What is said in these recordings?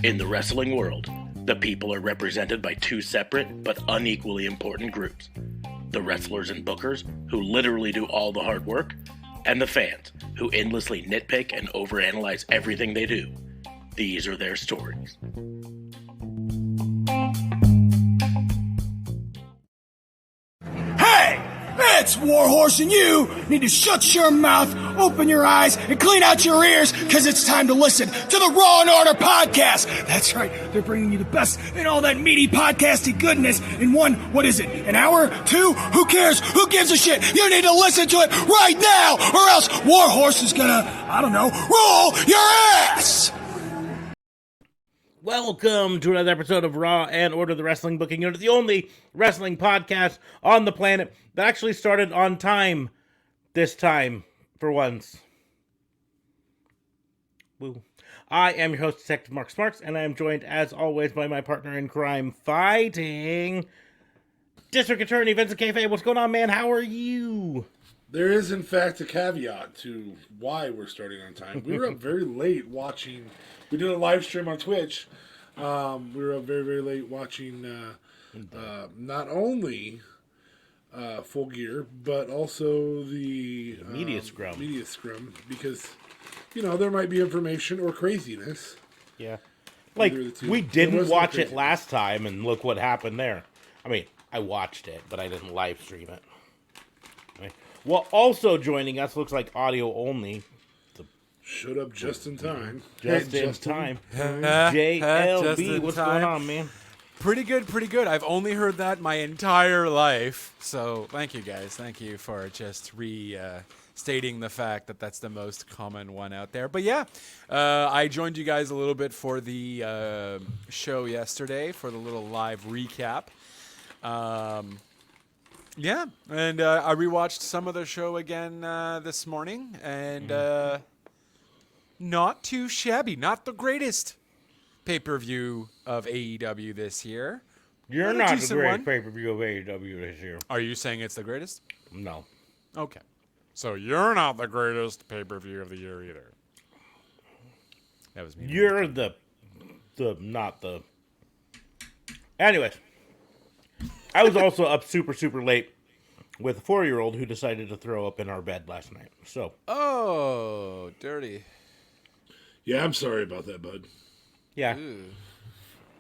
In the wrestling world, the people are represented by two separate but unequally important groups. The wrestlers and bookers, who literally do all the hard work, and the fans, who endlessly nitpick and overanalyze everything they do. These are their stories. Hey! It's Warhorse, and you need to shut your mouth, open your eyes, and clean out your ears, because it's time to listen to the Raw and Order podcast. That's right, they're bringing you the best in all that meaty podcasty goodness in one, what is it, an hour? Two? Who cares? Who gives a shit? You need to listen to it right now, or else Warhorse is gonna, I don't know, roll your ass! Welcome to another episode of Raw and Order, the Wrestling Booking Unit, the only wrestling podcast on the planet that actually started on time this time, for once. Woo. I am your host, Detective Mark Smarks, and I am joined, as always, by my partner in crime, fighting District Attorney Vincent Kayfabe. What's going on, man? How are you? There is, in fact, a caveat to why we're starting on time. We were up very late watching. We did a live stream on Twitch. We were up very, very late watching not only Full Gear, but also the Media Scrum. Because, you know, there might be information or craziness. Yeah. Like, we didn't watch it last time, and look what happened there. I mean, I watched it, but I didn't live stream it. Okay. Well, also joining us, looks like audio only. Showed up just in time. Just in time. JLB, what's going on, man? Pretty good. I've only heard that my entire life. So thank you, guys. Thank you for just stating the fact that that's the most common one out there. But yeah, I joined you guys a little bit for the show yesterday for the little live recap. Yeah, and I rewatched some of the show again this morning, and not too shabby. Not the greatest pay-per-view of AEW this year. You're not the greatest pay-per-view of AEW this year. Are you saying it's the greatest? No. Okay. So you're not the greatest pay-per-view of the year either. That was me. You're not the... Anyways. I was also up super, super late with a 4-year-old who decided to throw up in our bed last night. So. Oh, dirty. Yeah, I'm sorry about that, bud. Yeah.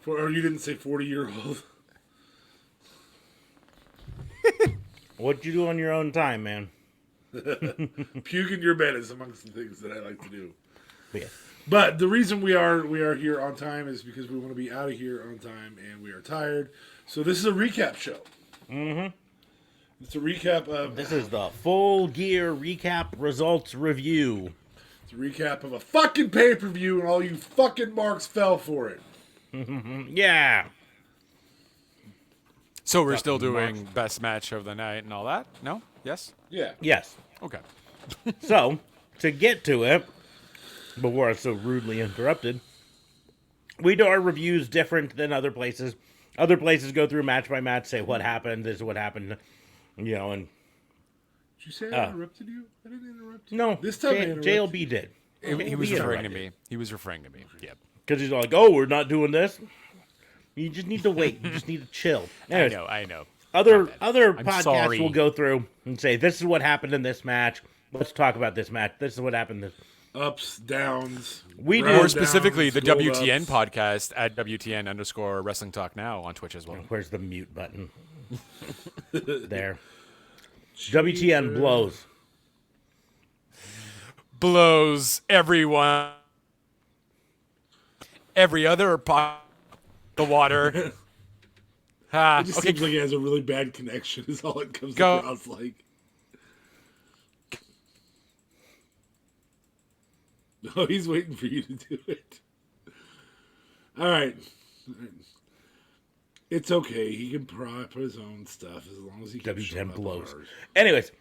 Or you didn't say 40-year-old. What'd you do on your own time, man? Puke in your bed is amongst the things that I like to do. Yeah. But the reason we are here on time is because we want to be out of here on time, and we are tired. So this is a recap show. Mm-hmm. It's a recap of... This is the Full Gear Recap Results Review. It's a recap of a fucking pay-per-view, and all you fucking marks fell for it. Yeah. So we're still doing best match of the night and all that? No? Yes? Yeah. Yes. Okay. So, to get to it, before I was so rudely interrupted, we do our reviews different than other places. Other places go through match by match, say what happened, this is what happened, you know, and... Did you say I interrupted you? I didn't interrupt you. No, this time JLB did. He was referring to me. Yep. Because he's like, oh, we're not doing this. You just need to wait. You just need to chill. Anyways, I know. Other podcasts sorry. will go through and say, this is what happened in this match. Let's talk about this match. This is what happened. Ups, downs. We do. More specifically, the gold WTN ups. podcast at WTN_Wrestling Talk Now on Twitch as well. Where's the mute button? There. WTN blows. Blows everyone. Every other the water. It just seems like it has a really bad connection is all it comes across like. No, he's waiting for you to do it. All right. It's okay. He can prop his own stuff as long as he keeps showing WTN up blows. on ours. Anyways,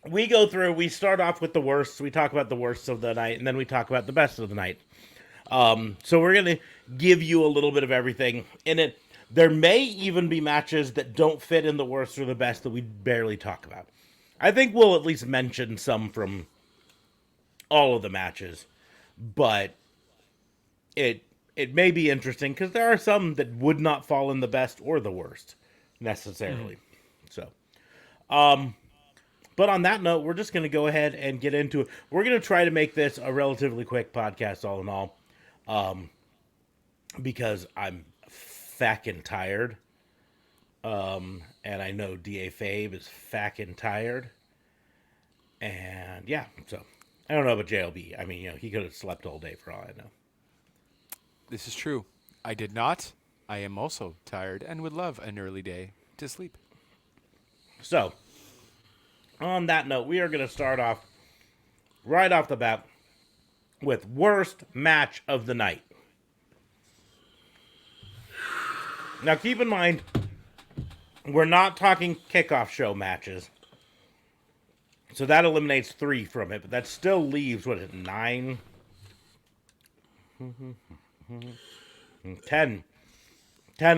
we go through, we start off with the worst. We talk about the worst of the night, and then we talk about the best of the night. So we're going to give you a little bit of everything in it. There may even be matches that don't fit in the worst or the best that we barely talk about. I think we'll at least mention some from all of the matches, but it it may be interesting because there are some that would not fall in the best or the worst necessarily. So, but on that note, we're just going to go ahead and get into it. We're going to try to make this a relatively quick podcast, all in all, because I'm fucking tired. And I know DA Fabe is fucking tired. And yeah, so I don't know about JLB. I mean, he could have slept all day for all I know. This is true. I did not. I am also tired and would love an early day to sleep. So, on that note, we are going to start off right off the bat with worst match of the night. Now, keep in mind, we're not talking kickoff show matches. So that eliminates 3 from it, but that still leaves, 9? 10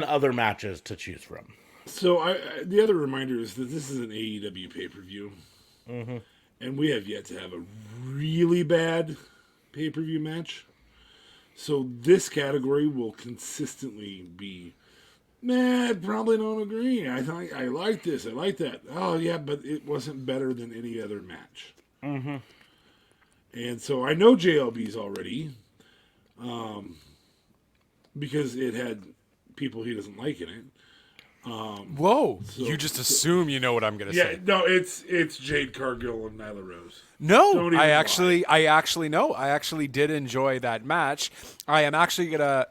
other matches to choose from. So the other reminder is that this is an AEW pay-per-view. And we have yet to have a really bad pay-per-view match. So this category will consistently be, I probably don't agree. I like this. I like that. Oh, yeah, but it wasn't better than any other match. And so I know JLB's already, because it had people he doesn't like in it. Whoa! You just assume you know what I'm gonna say. No, it's Jade Cargill and Nyla Rose. No, I actually know. I actually did enjoy that match. I am actually gonna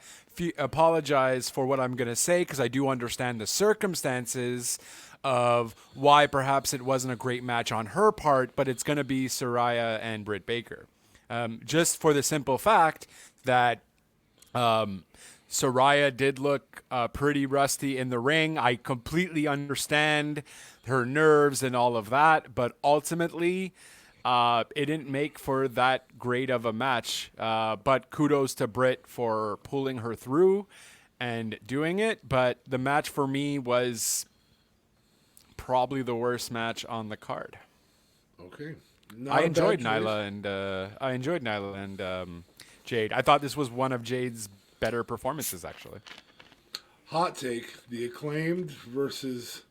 apologize for what I'm gonna say because I do understand the circumstances of why perhaps it wasn't a great match on her part, but it's gonna be Saraya and Britt Baker, just for the simple fact that. Saraya did look pretty rusty in the ring. I completely understand her nerves and all of that, but ultimately, it didn't make for that great of a match. But kudos to Britt for pulling her through and doing it. But the match for me was probably the worst match on the card. Okay. I enjoyed Nyla and Jade. I thought this was one of Jade's better performances, actually. Hot take: the Acclaimed versus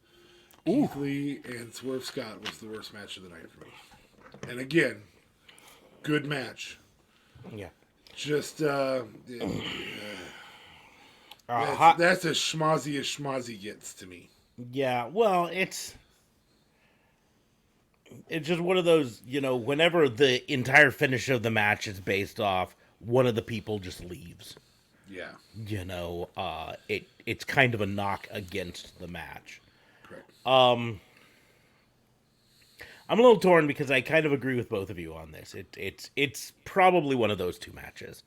Keith Lee and Swerve Scott was the worst match of the night for me. And again, good match. Yeah. Just that's as schmozzy as schmozzy gets to me. Yeah, well, it's just one of those, whenever the entire finish of the match is based off one of the people just leaves. Yeah. It's kind of a knock against the match. Correct. I'm a little torn because I kind of agree with both of you on this. It's probably one of those 2 matches.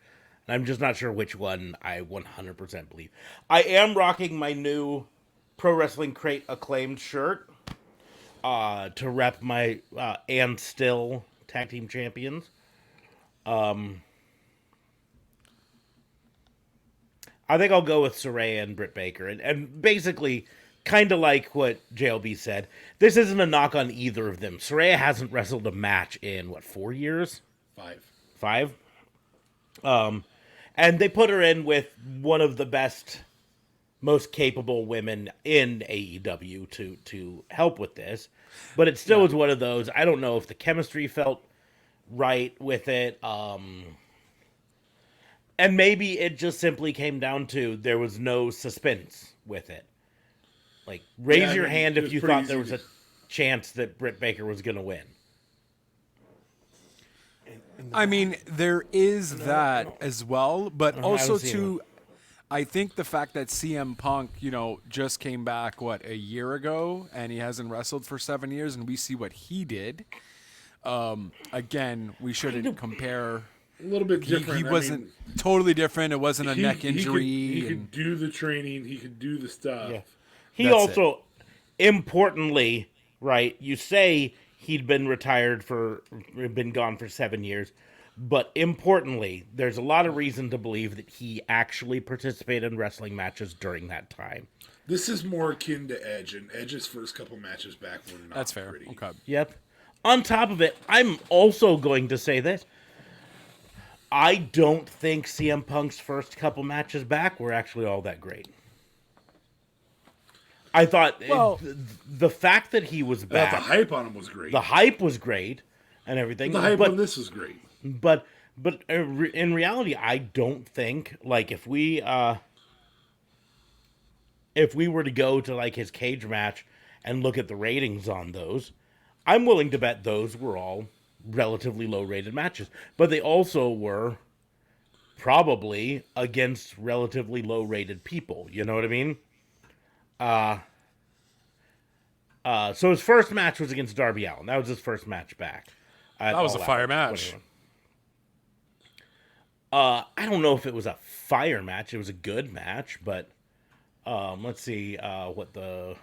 And I'm just not sure which one I 100% believe. I am rocking my new Pro Wrestling Crate Acclaimed shirt to rep my and still tag team champions. I think I'll go with Saraya and Britt Baker. And basically, kind of like what JLB said, this isn't a knock on either of them. Saraya hasn't wrestled a match in, 4 years? 5? And they put her in with one of the best, most capable women in AEW to help with this. But it still was one of those, I don't know if the chemistry felt right with it. And maybe it just simply came down to there was no suspense with it. Like, raise your hand if you thought there was a chance that Britt Baker was going to win. I mean, there is that as well, but also too, I think the fact that CM Punk, just came back, a year ago, and he hasn't wrestled for 7 years, and we see what he did. Again, we shouldn't compare. A little bit different. He wasn't totally different. It wasn't a neck injury. He could do the training. He could do the stuff. Yeah. He also, importantly, right, you say he'd been gone for 7 years, but importantly, there's a lot of reason to believe that he actually participated in wrestling matches during that time. This is more akin to Edge, and Edge's first couple matches back were not That's fair. pretty. Okay. Yep. On top of it, I'm also going to say this. I don't think CM Punk's first couple matches back were actually all that great. I thought the fact that he was back, the hype on him was great. the hype was great and everything. The hype on this was great. But in reality, I don't think, like, if we were to go to like his cage match and look at the ratings on those, I'm willing to bet those were all relatively low rated matches. But they also were probably against relatively low rated people. You know what I mean? So his first match was against Darby Allin. That was his first match back. That was a fire match. I don't know if it was a fire match. It was a good match, but let's see what the.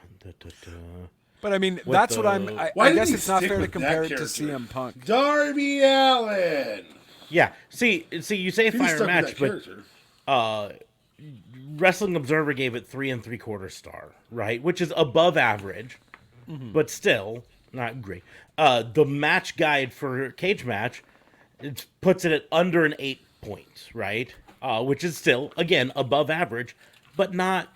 But I mean, that's what I'm. I guess it's not fair to compare it to CM Punk. Darby Allin. Yeah. See, you say fire match, but Wrestling Observer gave it 3 3/4 star, right? Which is above average, but still not great. The match guide for cage match, it puts it at under an 8 points, right? Which is still, again, above average, but not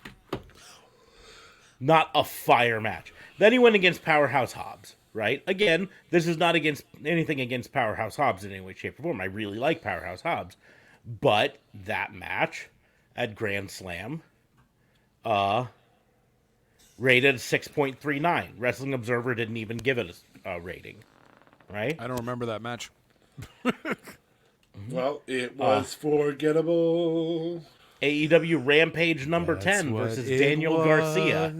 a fire match. Then he went against Powerhouse Hobbs, right? Again, this is not against anything against Powerhouse Hobbs in any way, shape, or form. I really like Powerhouse Hobbs. But that match at Grand Slam rated 6.39. Wrestling Observer didn't even give it a rating, right? I don't remember that match. Well, it was forgettable. AEW Rampage number 10 versus Daniel Garcia.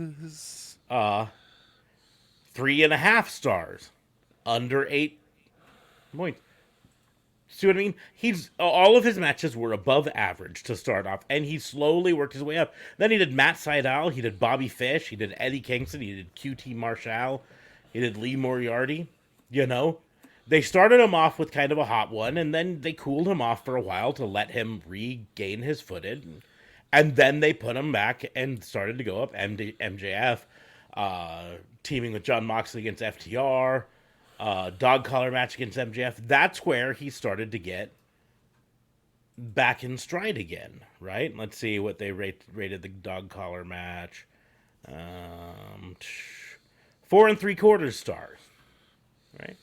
3.5 stars. Under 8 points. See what I mean? All of his matches were above average to start off, and he slowly worked his way up. Then he did Matt Sydal, he did Bobby Fish, he did Eddie Kingston, he did QT Marshall, he did Lee Moriarty. You know, they started him off with kind of a hot one, and then they cooled him off for a while to let him regain his footing, and then they put him back and started to go up. MJF, teaming with John Moxley against FTR. Dog collar match against MJF. That's where he started to get back in stride again, right? Let's see what they rated the dog collar match. 4 3/4 stars, right?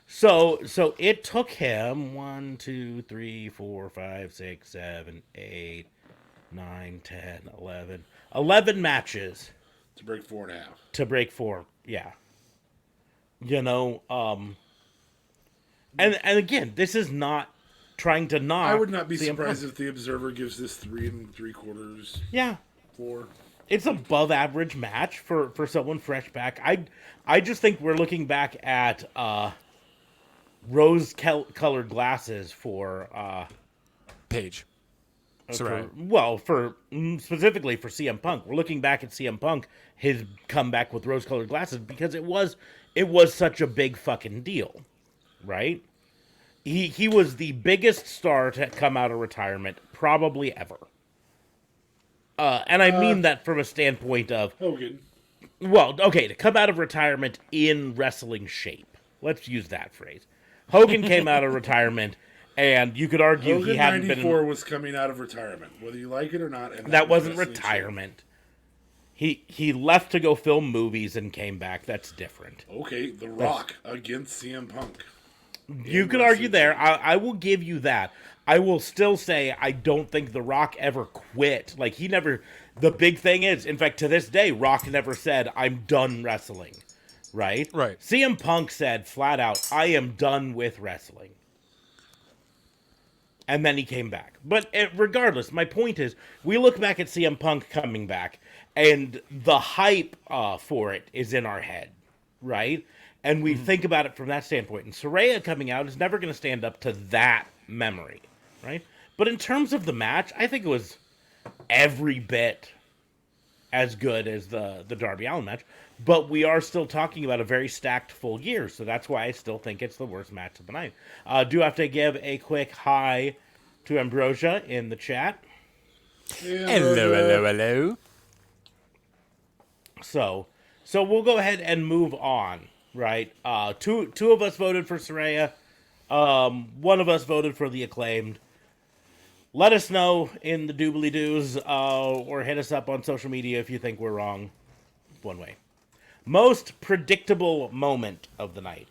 So it took him 1, 2, 3, 4, 5, 6, 7, 8, 9, 10, 11 matches To break 4.5. to break 4. Yeah. You know, and again, this is not trying to knock. I would not be CM surprised Punk. if the Observer gives this 3 3/4. Yeah, 4. it's above average match for someone fresh back. I just think we're looking back at rose colored glasses for Page. Sorry. for specifically for CM Punk. We're looking back at CM Punk, his comeback with rose colored glasses, because it was such a big fucking deal, right? He was the biggest star to come out of retirement probably ever. And I mean that from a standpoint of, Hogan. well, okay, to come out of retirement in wrestling shape. Let's use that phrase. Hogan came out of retirement, and you could argue Hogan he hadn't 94 been. was coming out of retirement, whether you like it or not. And That was wasn't wrestling retirement. He left to go film movies and came back. That's different. shape. Okay, The Rock against CM Punk. You could argue there. I will give you that. I will still say I don't think The Rock ever quit. Like, he never... The big thing is, in fact, to this day, Rock never said, I'm done wrestling. Right? Right. CM Punk said flat out, I am done with wrestling. And then he came back. But regardless, my point is, we look back at CM Punk coming back, and the hype for it is in our head, right? And we think about it from that standpoint. And Saraya coming out is never going to stand up to that memory, right? But in terms of the match, I think it was every bit as good as the Darby Allin match. But we are still talking about a very stacked full year, so that's why I still think it's the worst match of the night. Do have to give a quick hi to Ambrosia in the chat. Yeah, Hello. So we'll go ahead and move on, right? Two of us voted for Saraya. One of us voted for the Acclaimed. Let us know in the doobly-doos or hit us up on social media if you think we're wrong. One way. Most predictable moment of the night.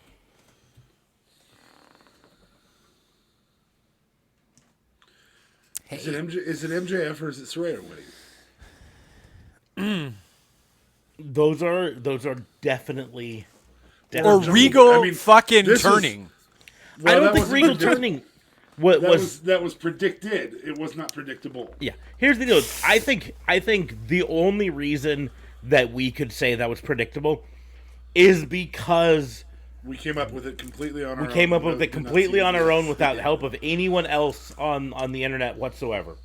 Is it MJF or is it Saraya winning? Those are definitely Or Regal I mean, fucking this was- turning. I don't that think wasn't Regal predict- turning That was predicted. It was not predictable. Yeah. Here's the deal. I think the only reason that we could say that was predictable is because We came up with it completely on our own. we came up with Did it not completely see on it. our own without help of anyone else on the internet whatsoever.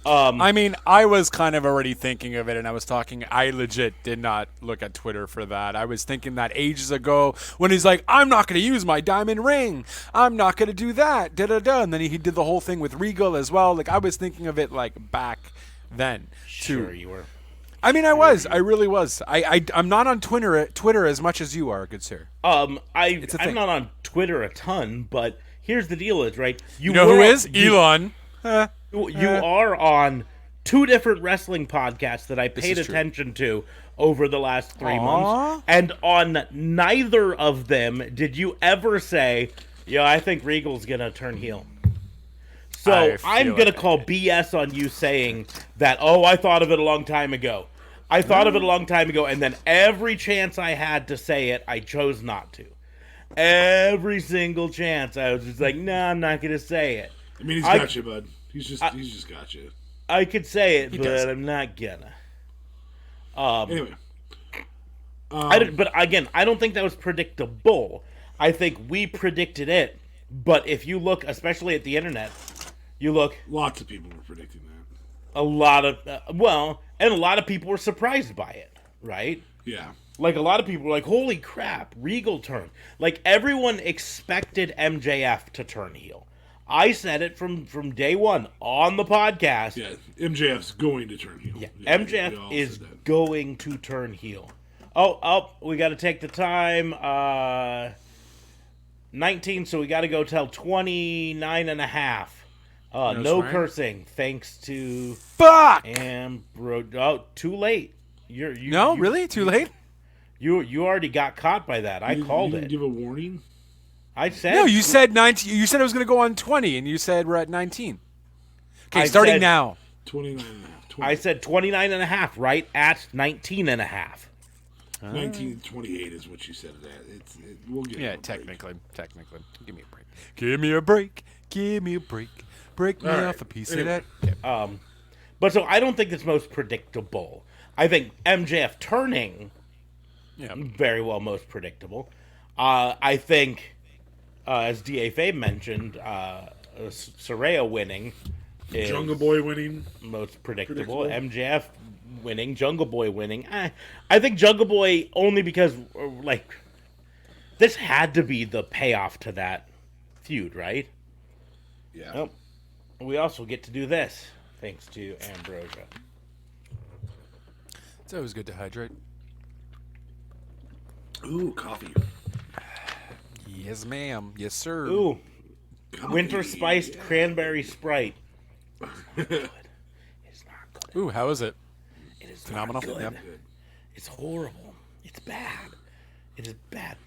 I mean, I was kind of already thinking of it, and I was talking. I legit did not look at Twitter for that. I was thinking that ages ago when he's like, "I'm not going to use my diamond ring. I'm not going to do that." Da da da. And then he did the whole thing with Regal as well. Like I was thinking of it like back then. Sure, you were. I mean, I was. I really was. I'm not on Twitter as much as you are, good sir. I'm thing. not on Twitter a ton, but here's the deal: is right. You know who were- is you- Elon? You are on 2 different wrestling podcasts that I paid is true. attention to over the last 3 Aw. months, and on neither of them did you ever say, "Yeah, I think Regal's gonna turn heel." So I I'm feel gonna like I call did. BS on you saying that. Oh, I thought of it a long time ago. I thought of it a long time ago, and then every chance I had to say it, I chose not to. Every single chance, I was just like, "No, I'm not gonna say it." I mean, he's I- got you, bud. He's just got you. I could say it, but does. I'm not gonna. Anyway, But again, I don't think that was predictable. I think we predicted it. But if you look, especially at the internet, you look lots of people were predicting that. a lot of and a lot of people were surprised by it, right? Yeah. Like a lot of people were like, "Holy crap, Regal turn!" Like everyone expected MJF to turn heel. I said it from day one on the podcast. Yeah, MJF's going to turn heel. Yeah, we all MJF is said that. going to turn heel. Oh, we got to take the time. 19, so we got to go till 29 and a half. No swearing? cursing, thanks to Fuck. Ambrose. Oh, too late. No, really? Too late? You already got caught by that. I called You didn't it. give a warning. I said No, you said 19. You said it was going to go on 20, and you said we're at 19. Okay, I starting said- now. 29 and a half. 20, I said 29 and a half, right at 19 and a half. 1928 is what you said it at. We'll get Yeah, it. technically. Give me a break. Give me a break. Give me a break. Break me All right. off a piece Anyway. of that. Yeah. But so I don't think it's most predictable. I think MJF turning very well most predictable. I think, as DA Faye mentioned, Saraya winning is Jungle Boy winning. most predictable. Predictable. MJF winning, Jungle Boy winning. I think Jungle Boy only because this had to be the payoff to that feud, right? Yeah. Well, we also get to do this thanks to Ambrosia. It's always good to hydrate. Ooh, coffee. Yes, ma'am. Yes, sir. Ooh, winter spiced cranberry Sprite. Good. It's not good. Ooh, how is it? It is Phenomenal. Not good. Yep. It's horrible. It's bad. It is bad.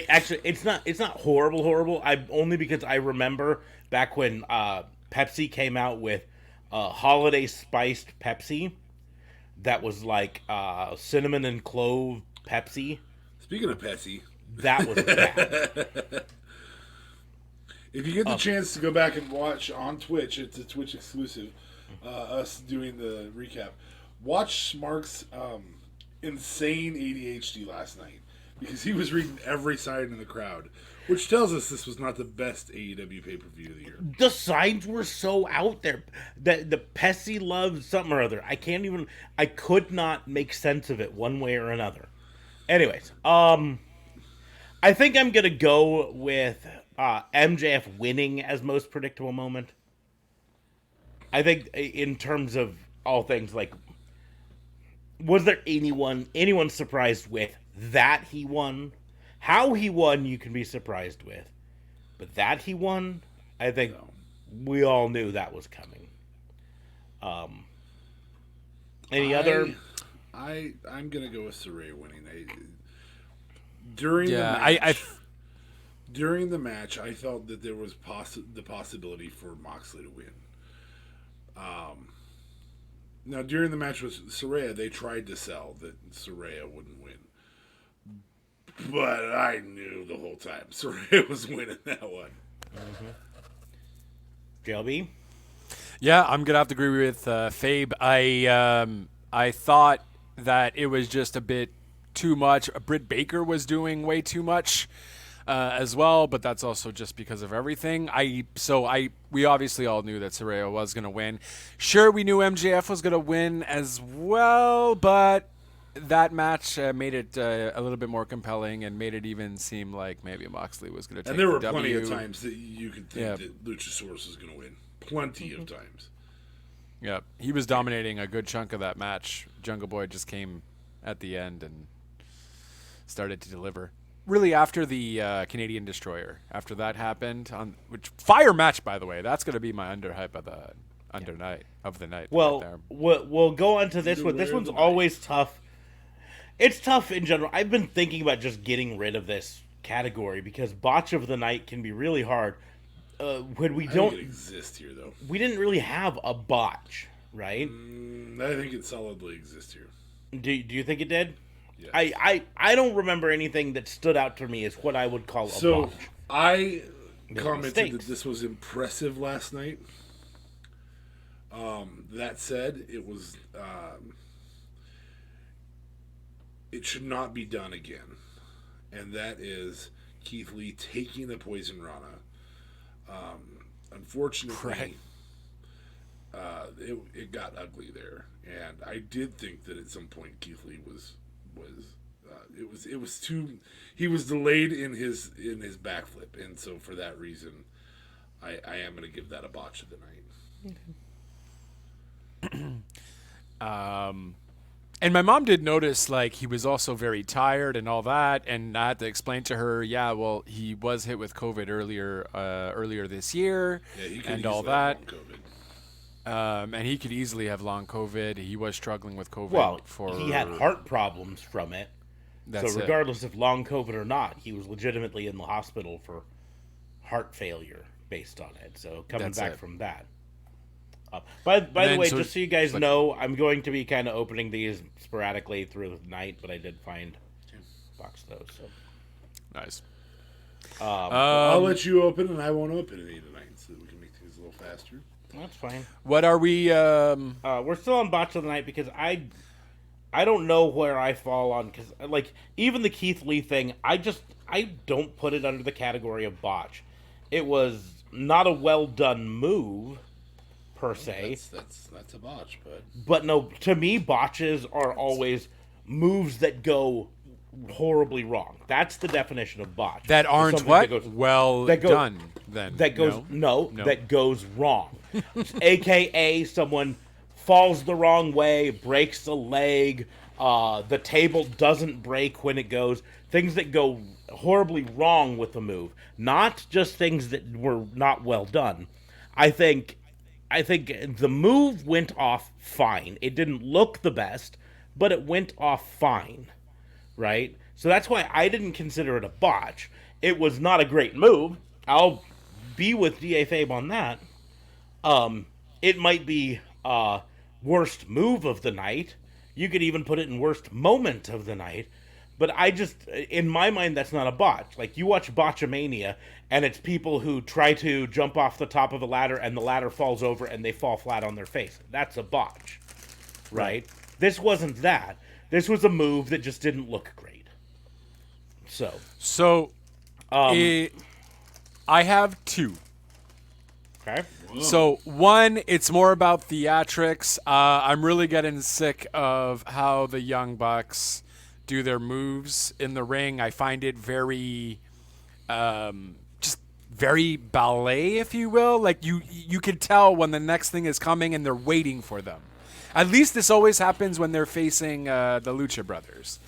Actually, it's not horrible. I only because I remember back when Pepsi came out with holiday spiced Pepsi that was like cinnamon and clove Pepsi. Speaking of Pepsi, That was bad. if you get the chance to go back and watch on Twitch, it's a Twitch exclusive, us doing the recap. Watch Mark's insane ADHD last night because he was reading every sign in the crowd, which tells us this was not the best AEW pay-per-view of the year. The signs were so out there. The Pepsi loves something or other. I could not make sense of it one way or another. Anyways, I think I'm gonna go with MJF winning as most predictable moment. I think in terms of all things, like, was there anyone surprised with that he won? How he won, you can be surprised with. But that he won, I think we all knew that was coming. Any other? I'm gonna go with Saraya winning. During the match, I felt that there was the possibility for Moxley to win. Now, during the match with Saraya, they tried to sell that Saraya wouldn't win. But I knew the whole time Saraya was winning that one. JLB? Yeah, I'm gonna have to agree with Fabe. I thought that it was just a bit too much. Britt Baker was doing way too much as well, but that's also just because of everything. We obviously all knew that Saraya was gonna win. Sure, we knew MJF was gonna win as well, but that match made it a little bit more compelling and made it even seem like maybe Moxley was going to take the W. And there were plenty of times that you could think that Luchasaurus was going to win. Plenty of times. Yeah, he was dominating a good chunk of that match. Jungle Boy just came at the end and started to deliver. Really, after the Canadian Destroyer, after that happened, which fire match, by the way, that's going to be my underhype of the night. Well, right there. we'll go on to this one. This one's always tough. It's tough in general. I've been thinking about just getting rid of this category because botch of the night can be really hard. When we don't exist here, though. We didn't really have a botch, right? I think it solidly exists here. Do you think it did? Yes. I don't remember anything that stood out to me as what I would call a botch. So I commented mistakes. that this was impressive last night. That said, it was. It should not be done again, and that is Keith Lee taking the Poison Rana. Unfortunately, it got ugly there, and I did think that at some point Keith Lee was too. He was delayed in his backflip, and so for that reason, I am going to give that a botch of the night. And my mom did notice, like, he was also very tired and all that, and I had to explain to her, yeah, well, he was hit with COVID earlier this year, and all that. And he could easily have long COVID. He was struggling with COVID. Well, he had heart problems from it. That's so regardless of long COVID or not, he was legitimately in the hospital for heart failure based on it. So coming back from that. By the way, just so you guys know, I'm going to be kind of opening these sporadically through the night, but I did find box those. So nice. I'll let you open, and I won't open any tonight, so that we can make things a little faster. That's fine. What are we? We're still on botch of the night because I don't know where I fall on because like even the Keith Lee thing, I don't put it under the category of botch. It was not a well done move. Per se, that's a botch, but no, to me, botches are always moves that go horribly wrong. That's the definition of botch. That aren't what done. Then that goes no, that goes wrong. AKA someone falls the wrong way, breaks a leg. The table doesn't break when it goes. Things that go horribly wrong with the move, not just things that were not well done. I think the move went off fine. It didn't look the best, but it went off fine, right? So that's why I didn't consider it a botch. It was not a great move. I'll be with D.A. Fabe on that. It might be worst move of the night. You could even put it in worst moment of the night. But in my mind, that's not a botch. Like, you watch Botchamania, and it's people who try to jump off the top of a ladder, and the ladder falls over, and they fall flat on their face. That's a botch, right? This wasn't that. This was a move that just didn't look great. I have two. Okay. Whoa. So, one, it's more about theatrics. I'm really getting sick of how the Young Bucks do their moves in the ring. I find it very just very ballet, if you will. Like you can tell when the next thing is coming and they're waiting for them. At least this always happens when they're facing the Lucha Brothers.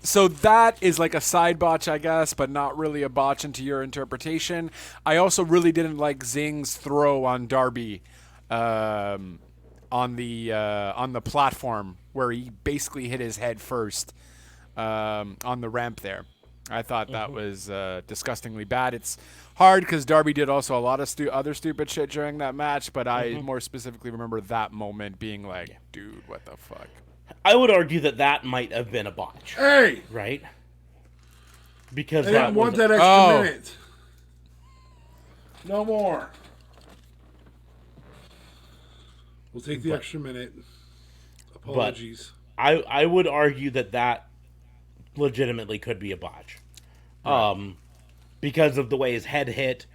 So that is like a side botch, I guess, but not really a botch into your interpretation. I also really didn't like Zing's throw on Darby on the platform where he basically hit his head first on the ramp there. I thought that was disgustingly bad. It's hard because Darby did also a lot of other stupid shit during that match, but I more specifically remember that moment being like, dude, what the fuck? I would argue that might have been a botch, Hey! right? Because I that didn't want was that extra minute. No more. We'll take the extra minute. Apologies. I would argue that legitimately could be a botch. Right. Because of the way his head hit,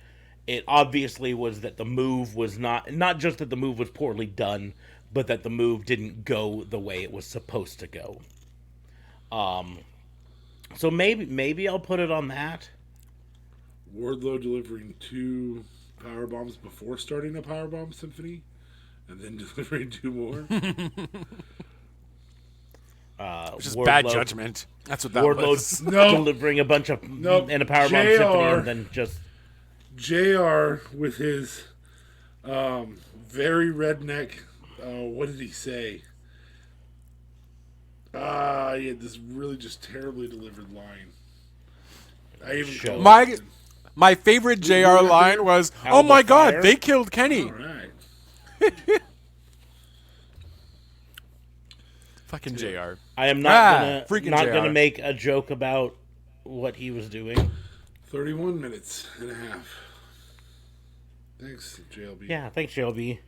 it obviously was that the move was not just that the move was poorly done, but that the move didn't go the way it was supposed to go. So maybe I'll put it on that. Wardlow delivering 2 power bombs before starting a powerbomb symphony, and then delivering 2 more. Which is bad judgment. That's what that was. Delivering a bunch of in a powerbomb symphony and then just JR with his very redneck. What did he say? He had this really just terribly delivered line. I even called my favorite JR line was, "Oh my God, they killed Kenny." All right. Fucking JR. I am not JR. gonna make a joke about what he was doing. 31 minutes and a half. Thanks, JLB. Yeah, thanks, JLB.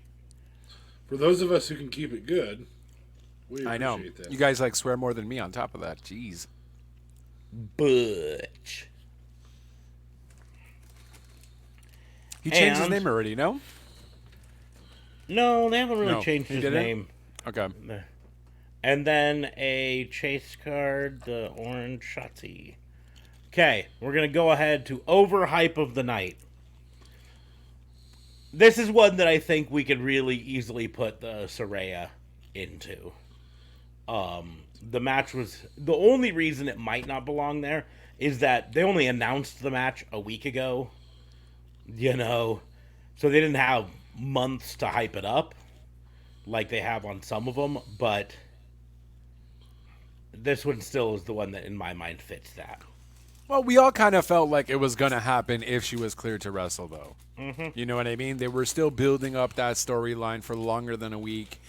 For those of us who can keep it good, we appreciate I know. that. You guys swear more than me on top of that. Jeez. Butch. He changed his name already, no? No, they haven't really changed his didn't? name. Okay. And then a chase card, the orange Shotzi. Okay, we're going to go ahead to overhype of the night. This is one that I think we could really easily put the Saraya into. The match was... The only reason it might not belong there is that they only announced the match a week ago. So they didn't have months to hype it up like they have on some of them, but this one still is the one that in my mind fits that. Well, we all kind of felt like it was going to happen if she was cleared to wrestle, though. Mm-hmm. You know what I mean? They were still building up that storyline for longer than a week.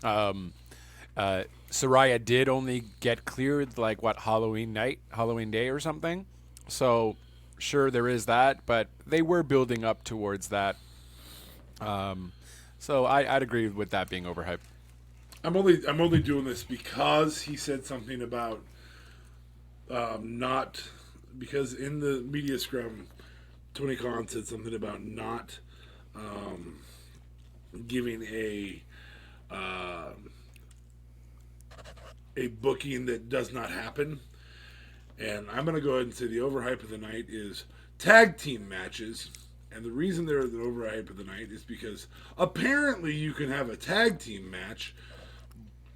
Saraya did only get cleared, Halloween day or something. So, sure, there is that, but they were building up towards that. So I'd agree with that being overhyped. I'm only doing this because he said something about because in the media scrum, Tony Khan said something about not giving a booking that does not happen. And I'm going to go ahead and say the overhype of the night is tag team matches. And the reason they're the overhype of the night is because apparently you can have a tag team match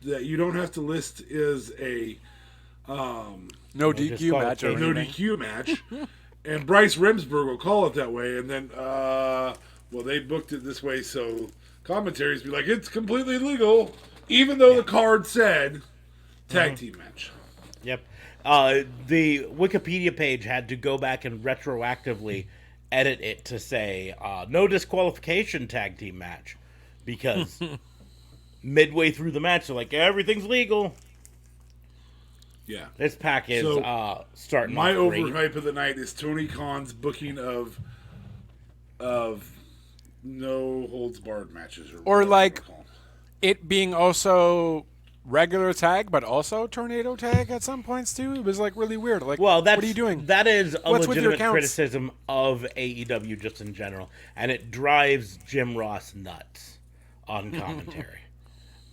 that you don't have to list as a no DQ match. Or no DQ match. And Bryce Remsburg will call it that way. And then, they booked it this way, so commentaries be like, it's completely legal, even though the card said tag team match. Yep. The Wikipedia page had to go back and retroactively edit it to say no disqualification tag team match because midway through the match they're like everything's legal. Yeah, this pack is starting. My off great. overhype of the night is Tony Khan's booking of no holds barred matches, or it being also regular tag, but also tornado tag at some points too. It was really weird. What are you doing? That is a legitimate criticism of AEW just in general, and it drives Jim Ross nuts on commentary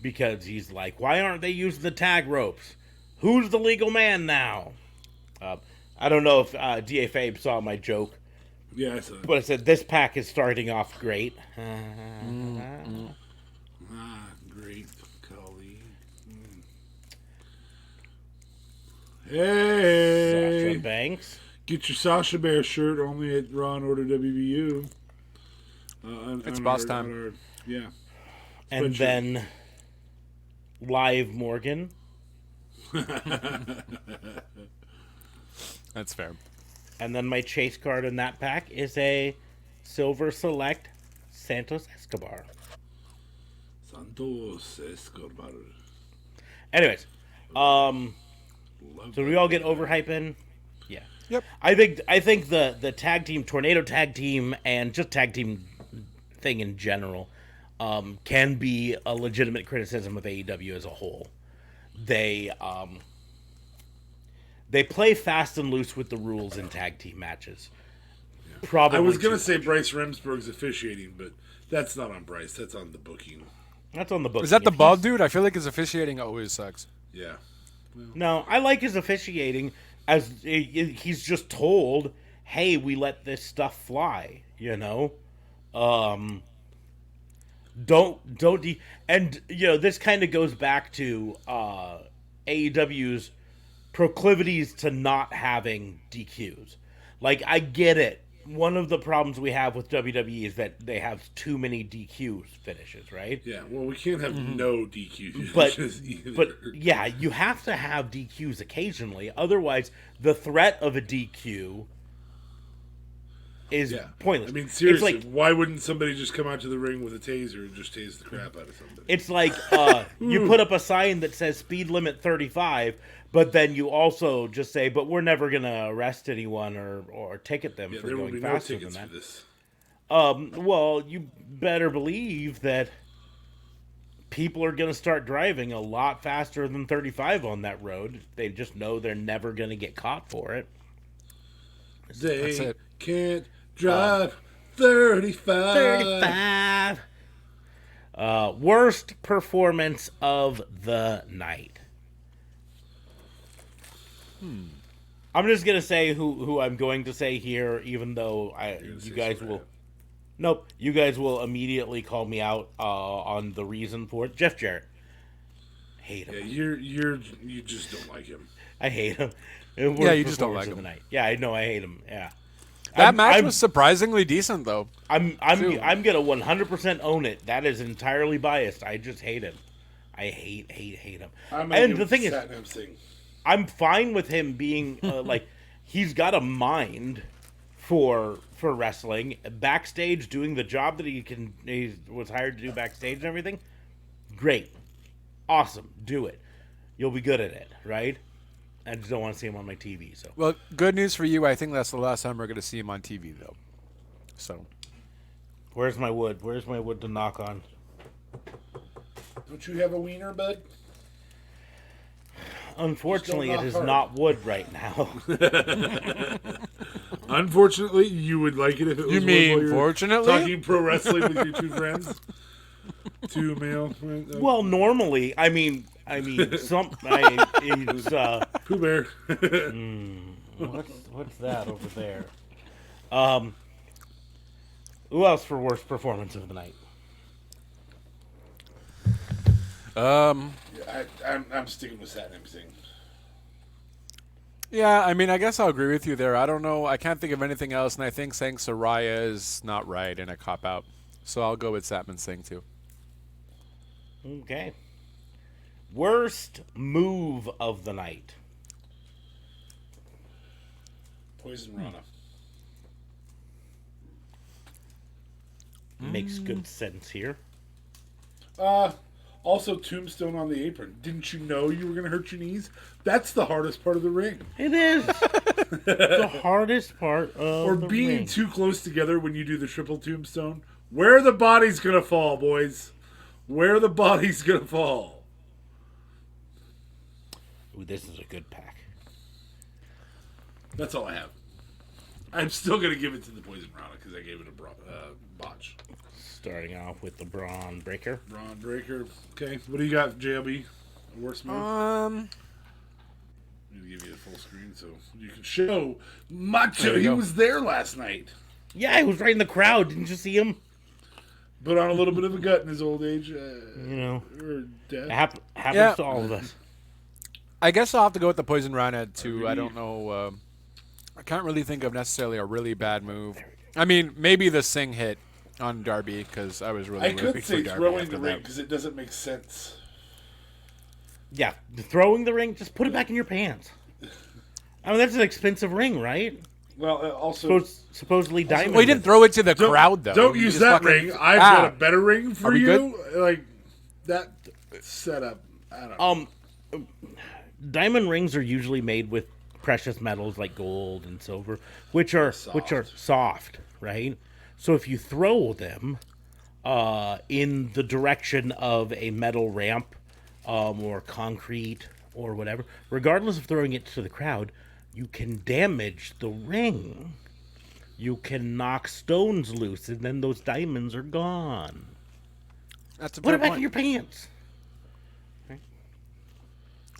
because he's like, "Why aren't they using the tag ropes? Who's the legal man now?" I don't know if DA Fabe saw my joke. Yeah, I saw it. But I said this pack is starting off great. Great. Hey, Sasha Banks. get your Sasha Bear shirt only at Raw and Order WVU. It's boss time. Yeah. And then Live Morgan. That's fair. And then my chase card in that pack is a Silver Select Santos Escobar. Santos Escobar. Anyways, so we all get overhyping. Yeah. Yep. I think the tag team, Tornado tag team, and just tag team thing in general, can be a legitimate criticism of AEW as a whole. They play fast and loose with the rules in tag team matches. Yeah. Probably. I was gonna say Bryce Remsburg's officiating, but that's not on Bryce. That's on the booking. That's on the booking. Is that the bald dude? I feel like his officiating always sucks. Yeah. Well, no, I like his officiating. As he's just told, "Hey, we let this stuff fly," you know. And this kind of goes back to AEW's proclivities to not having DQs. Like, I get it. One of the problems we have with WWE is that they have too many DQ finishes, right? Yeah, well, we can't have no DQ finishes either. But yeah, you have to have DQs occasionally. Otherwise, the threat of a DQ is pointless. I mean, seriously, it's like, why wouldn't somebody just come out to the ring with a taser and just tase the crap out of somebody? It's like you put up a sign that says speed limit 35, but then you also just say, but we're never going to arrest anyone or ticket them for going faster than that. For this. Well, you better believe that people are going to start driving a lot faster than 35 on that road. They just know they're never going to get caught for it. They can't drive 35. Worst performance of the night. I'm just gonna say who I'm going to say here, even though you guys will. Nope, you guys will immediately call me out on the reason for it. Jeff Jarrett, hate him. Yeah, you just don't like him. I hate him. Yeah, you just don't like him. The night. Yeah, I know I hate him. Yeah. That match was surprisingly decent, though. I'm gonna 100% own it. That is entirely biased. I just hate him. I hate him. And the thing is, I'm fine with him being like, he's got a mind for wrestling, backstage, doing the job that he was hired to do backstage and everything. Great, awesome, do it. You'll be good at it, right? I just don't want to see him on my TV. So, well, good news for you. I think that's the last time we're going to see him on TV, though. So, where's my wood? Where's my wood to knock on? Don't you have a wiener, bud? Unfortunately, it is not wood right now. Unfortunately, you would like it if it was. You mean wood while fortunately? talking pro wrestling with your two friends, two male. Well, normally, I mean, it's Pooh Bear. what's that over there? Who else for worst performance of the night? I'm sticking with Satnam Singh. Yeah, I mean, I guess I'll agree with you there. I don't know. I can't think of anything else, and I think saying Soraya is not right and a cop-out. So I'll go with Satnam Singh, too. Okay. Worst move of the night. Poison Rana. Makes good sense here. Also, Tombstone on the apron. Didn't you know you were going to hurt your knees? That's the hardest part of the ring. It is. The hardest part of or the being ring. too close together when you do the triple Tombstone. Where are the bodies going to fall, boys? Where are the bodies going to fall? Ooh, this is a good pack. That's all I have. I'm still going to give it to the Poison Rana because I gave it a botch. Starting off with the Braun Breaker. Braun Breaker. Okay, what do you got, JLB? Worst move? I'm going to give you a full screen so you can show Macho. He was there last night. Yeah, he was right in the crowd. Didn't you see him? But on a little bit of a gut in his old age. Or death. It happens to all of us. I guess I'll have to go with the Poison Rana too. I don't know. I can't really think of necessarily a really bad move. I mean, maybe the Sing hit on Darby because I was really I rooting could for say Darby throwing after the ring that. because it doesn't make sense. Yeah, throwing the ring, just put it back in your pants. I mean, that's an expensive ring, right? Well, also Supposedly diamond. Well, he didn't throw it to the crowd though. Don't He use just that fucking- ring. I've got a better ring Are for we you. Like that setup. I don't know. Diamond rings are usually made with precious metals like gold and silver, which are soft, right? So if you throw them in the direction of a metal ramp or concrete or whatever, regardless of throwing it to the crowd, you can damage the ring. You can knock stones loose, and then those diamonds are gone. That's a Put fair it back point. in your pants.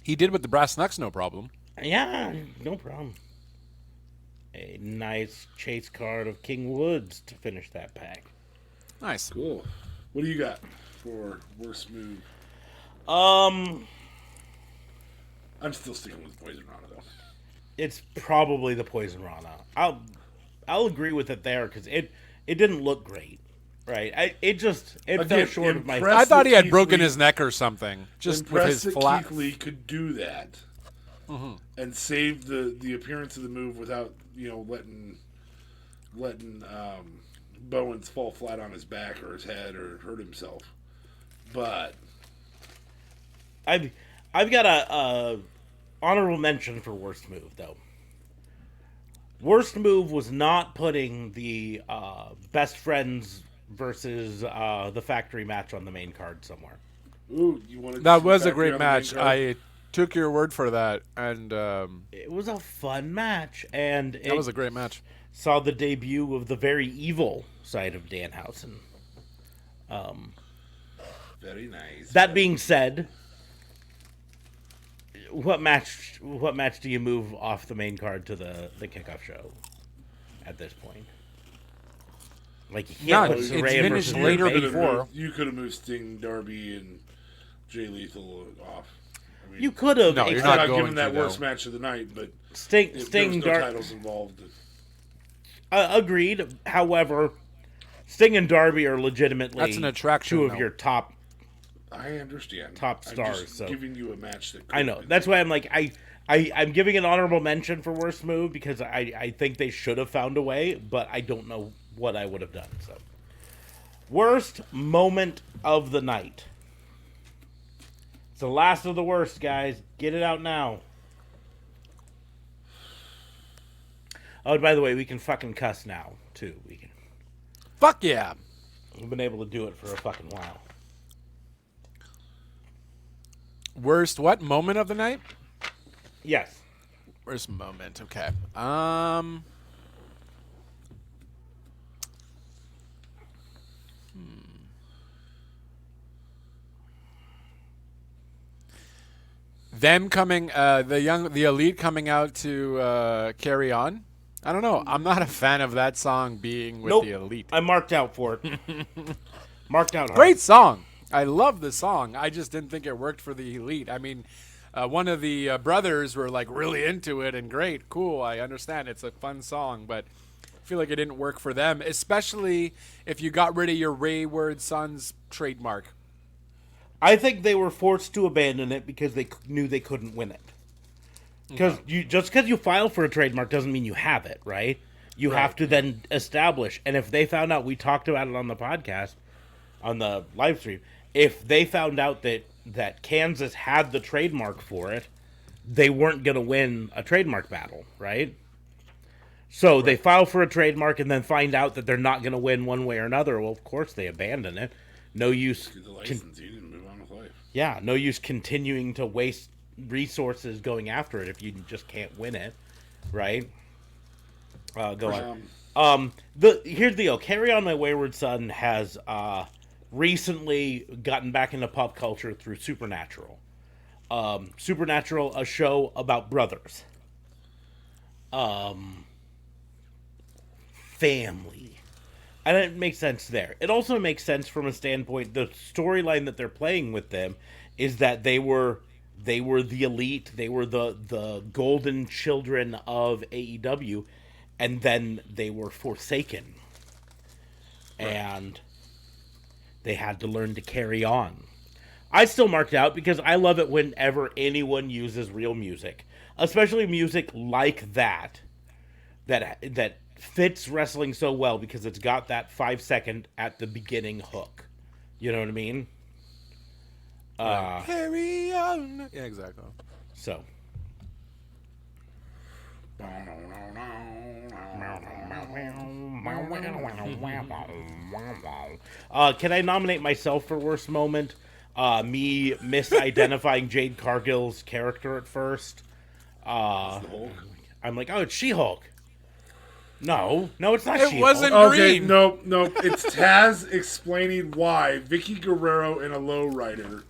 He did with the brass knucks, no problem. Yeah, no problem. A nice chase card of King Woods to finish that pack. Nice. Cool. What do you got for worst move? Um, I'm still sticking with Poison Rana though. it's probably the Poison Rana. I'll agree with it there because it didn't look great, right? It fell Again, short of my. impressive. I thought he had Keith broken Lee- his neck or something, just with Impressed his that flat. Keith Lee could do that and save the appearance of the move without letting Bowens fall flat on his back or his head or hurt himself. But I've got a honorable mention for worst move though. Worst move was not putting the best friends versus the factory match on the main card somewhere. ooh, you wanted to That see was a Factory great on the main match. card? I took your word for that, and It was a fun match, and that was a great match. saw the debut of the very evil side of Danhausen. Very nice. That being said, what match do you move off the main card to the kickoff show at this point? Like you can't No, put it's Saraya finished versus later Ray Baker. before. You could have moved Sting, Darby, and Jay Lethal off. I mean, You could have. No, you're I'm not not going giving that to, worst though. match of the night, but Sting, there was Sting, no Dar- titles involved. agreed. However, Sting and Darby are legitimately That's an attraction, two of though. your top. I understand. Top I'm stars, just so- giving you a match that I know. That's why I'm like I'm giving an honorable mention for worst move because I think they should have found a way, but I don't know what I would have done. So, worst moment of the night. It's the last of the worst, guys. Get it out now. Oh, and by the way, we can fucking cuss now too. Fuck yeah! We've been able to do it for a fucking while. Worst what moment of the night? Yes. Worst moment. Okay. Them coming, the elite coming out to carry on. I don't know. I'm not a fan of that song being with Nope. the elite. I marked out for it. Marked out hard. Great song. I love the song. I just didn't think it worked for the elite. I mean, one of the brothers were like really into it and great, cool. I understand it's a fun song, but I feel like it didn't work for them, especially if you got rid of your Wayward Sons trademark. I think they were forced to abandon it because they knew they couldn't win it. Because just because you file for a trademark doesn't mean you have it, right? You have to then establish. And if they found out, we talked about it on the podcast, on the live stream. If they found out that Kansas had the trademark for it, they weren't going to win a trademark battle, right? So they file for a trademark and then find out that they're not going to win one way or another. Well, of course they abandon it. No use. The license, you didn't move on with life. Yeah, no use continuing to waste resources going after it if you just can't win it, right? Go on. Here's the deal. Carry On My Wayward Son has recently gotten back into pop culture through Supernatural. Supernatural, a show about brothers. Family. And it makes sense there. It also makes sense from a standpoint, the storyline that they're playing with them is that they were They were the elite. They were the golden children of AEW, and then they were forsaken. And they had to learn to carry on. I still marked out because I love it whenever anyone uses real music, especially music like that fits wrestling so well because it's got that 5-second at the beginning hook. You know what I mean? Carry on. Yeah, exactly. So. Can I nominate myself for worst moment? Me misidentifying Jade Cargill's character at first. I'm like, oh, it's She-Hulk. No, it's not She-Hulk. It wasn't Okay, green. no. It's Taz explaining why Vicky Guerrero and a lowrider.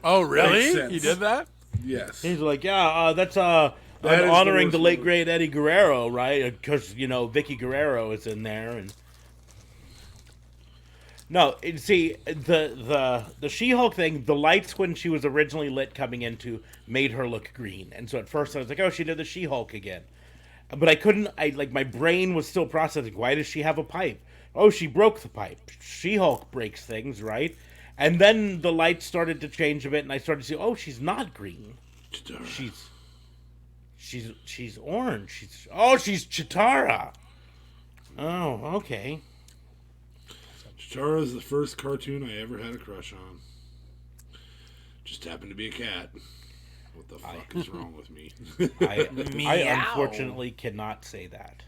Oh, Makes really? sense. He did that? Yes. He's like, yeah, that's That I'm is honoring the the worst late moment. great Eddie Guerrero, right? Because Vicky Guerrero is in there, and no, see the She-Hulk thing. The lights when she was originally lit coming into made her look green, and so at first I was like, oh, she did the She-Hulk again, but I couldn't. My brain was still processing. Why does she have a pipe? Oh, she broke the pipe. She-Hulk breaks things, right? And then the lights started to change a bit, and I started to see, oh, she's not green. She's orange. She's Chitara. Oh, okay. Chitara is the first cartoon I ever had a crush on. Just happened to be a cat. What the fuck is wrong with me? I unfortunately cannot say that.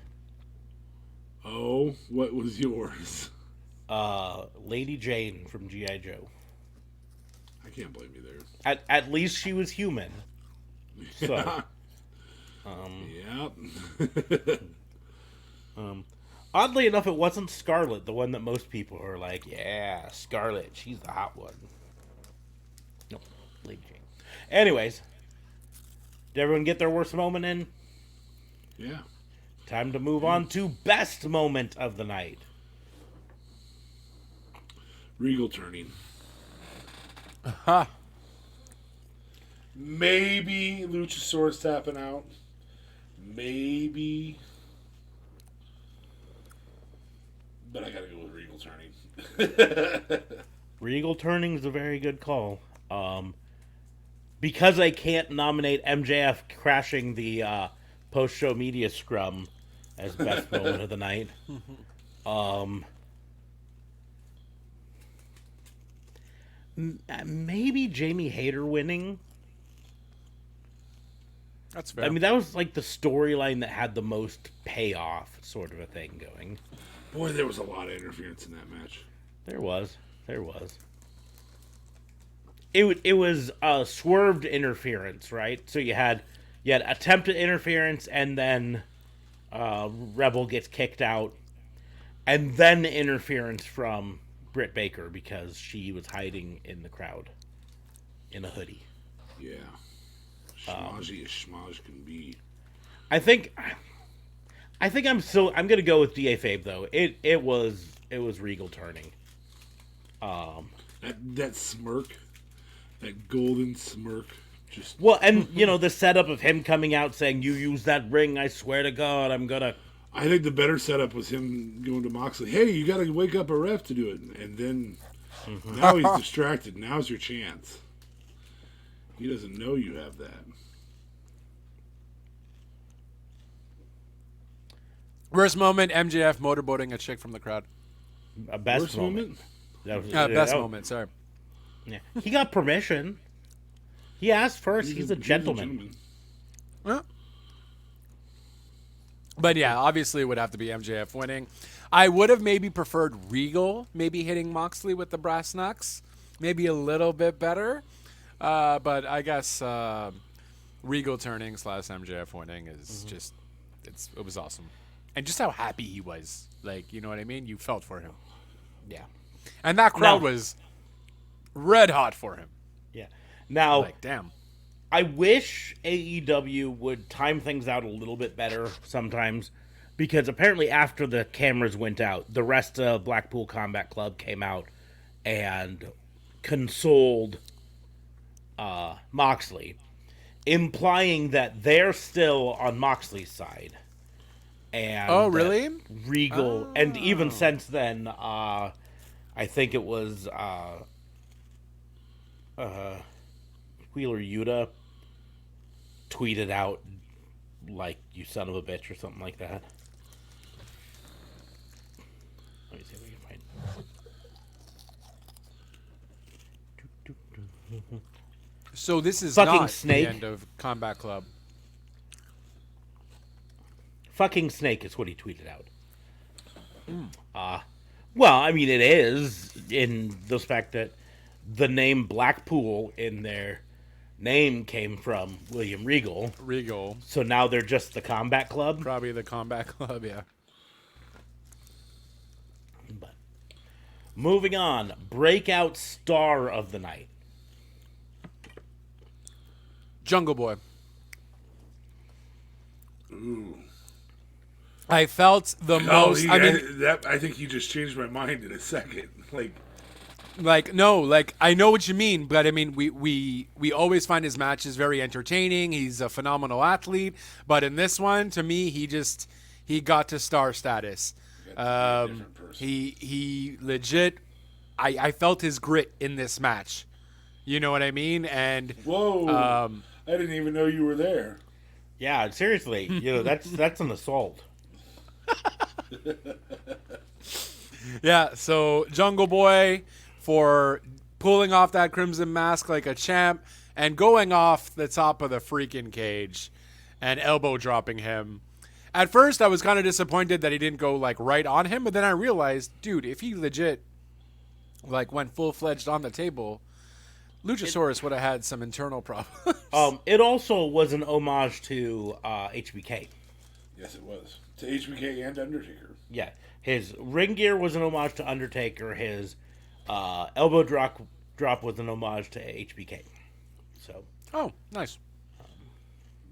Oh, what was yours? Lady Jane from G.I. Joe. I can't blame you there. At least she was human. So, Yep. oddly enough, it wasn't Scarlet, the one that most people are like, yeah, Scarlet, she's the hot one. Nope, Lady Jane. Anyways, did everyone get their worst moment in? Yeah. Time to move on to best moment of the night. Regal turning. Ha. Maybe Luchasaurus tapping out. Maybe. But I gotta go with Regal turning. Regal turning is a very good call. Because I can't nominate MJF crashing the post-show media scrum as best moment of the night. Maybe Jamie Hayter winning. That's fair. I mean, that was like the storyline that had the most payoff, sort of a thing going. Boy, there was a lot of interference in that match. There was. It was swerved interference, right? So you had attempted interference, and then Rebel gets kicked out, and then interference from Britt Baker because she was hiding in the crowd in a hoodie. Yeah. Schmozzy as schmoz can be. I think I'm gonna go with DA Fabe though. It was Regal turning. That smirk. That golden smirk. Just Well, and the setup of him coming out saying, "You use that ring, I swear to God, I'm gonna." I think the better setup was him going to Moxley. Hey, you got to wake up a ref to do it, and then now he's distracted. Now's your chance. He doesn't know you have that. Worst moment, MJF motorboating a chick from the crowd. A best Worst moment. moment? That was, Best that- moment, sorry. Yeah. He got permission. He asked first. He's a gentleman. Well, but yeah, obviously it would have to be MJF winning. I would have maybe preferred Regal maybe hitting Moxley with the brass knucks. Maybe a little bit better. But I guess Regal turning / MJF winning is just, it was awesome. And just how happy he was. Like, you know what I mean? You felt for him. Yeah. And that crowd No. was red hot for him. Yeah. Now, Like, damn. I wish AEW would time things out a little bit better sometimes, because apparently after the cameras went out, the rest of Blackpool Combat Club came out and consoled Moxley, implying that they're still on Moxley's side. And Oh, really? Regal, and even since then, I think it was Wheeler Yuta tweeted out like "you son of a bitch" or something like that. Let me see if we can find. So this is Fucking not snake. the end of Combat Club. Fucking snake is what he tweeted out. Well, I mean, it is in the fact that the name Blackpool in their name came from William Regal. Regal. So now they're just the Combat Club. Probably the Combat Club, yeah. But moving on, breakout star of the night. Jungle Boy. Ooh. I felt the most. I think you just changed my mind in a second. I know what you mean, but I mean, we always find his matches very entertaining. He's a phenomenal athlete, but in this one, to me, he got to star status. He legit. I felt his grit in this match. You know what I mean? And whoa, I didn't even know you were there. Yeah, seriously, that's an assault. Yeah, so Jungle Boy for pulling off that Crimson Mask like a champ and going off the top of the freaking cage and elbow dropping him. At first, I was kind of disappointed that he didn't go like right on him, but then I realized, dude, if he legit like went full-fledged on the table, Luchasaurus would have had some internal problems. It also was an homage to HBK. Yes, it was. To HBK and Undertaker. Yeah. His ring gear was an homage to Undertaker. His elbow drop was an homage to HBK. So. Oh, nice.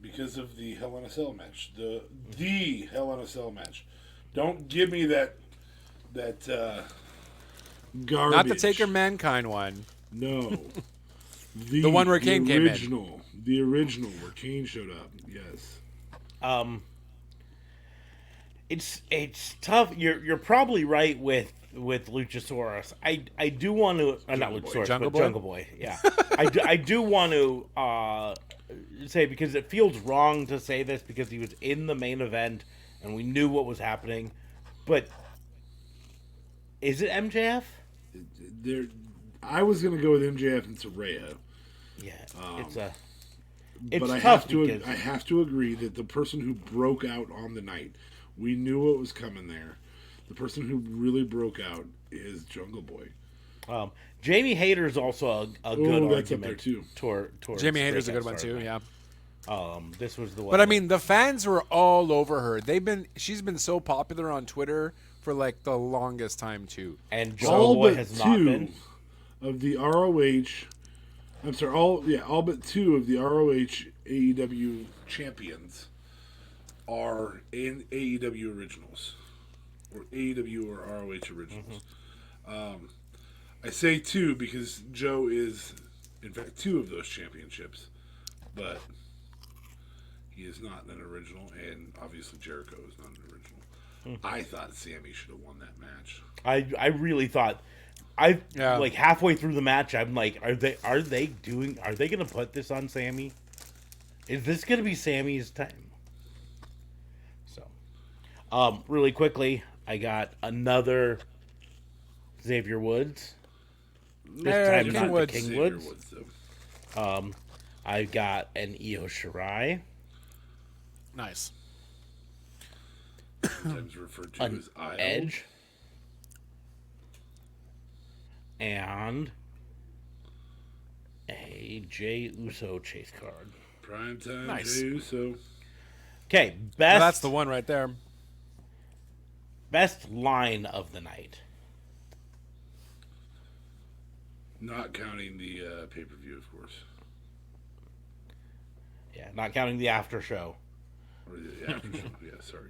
Because of the Hell in a Cell match. The Hell in a Cell match. Don't give me that garbage. Not the Taker Mankind one. No. The one where Kane came in. The original where Kane showed up. Yes. It's tough. You're probably right with Luchasaurus. I do want to not Luchasaurus, Jungle but Boy? Jungle Boy. Yeah, I do want to say, because it feels wrong to say this because he was in the main event and we knew what was happening, but is it MJF? I was gonna go with MJF and Saraya. Yeah, but I tough have to agree that the person who broke out on the night, we knew what was coming there. The person who really broke out is Jungle Boy. Jamie Hayter's also a good that's argument up there too. Towards Jamie Hayter's a breakout good one star too, tonight. yeah. This was the one. But I mean, the fans were all over her. She's been so popular on Twitter for like the longest time too. And Jungle Boy has not been. Of the ROH, I'm sorry, all but two of the ROH AEW champions are in AEW originals, or AEW or ROH originals. I say two because Joe is, in fact, two of those championships, but he is not an original, and obviously Jericho is not an original. I thought Sammy should have won that match. I really thought. Like halfway through the match, I'm like, are they gonna put this on Sammy? Is this gonna be Sammy's time? So, really quickly, I got another Xavier Woods. This time not the King Woods. I got an Io Shirai. Nice. Sometimes referred to An as Io. Edge. And a Jey Uso chase card. Primetime Nice. Jey Uso. Okay, Well, that's the one right there. best line of the night. Not counting the pay-per-view, of course. Yeah, not counting the after show. Or the after show. Yeah, sorry.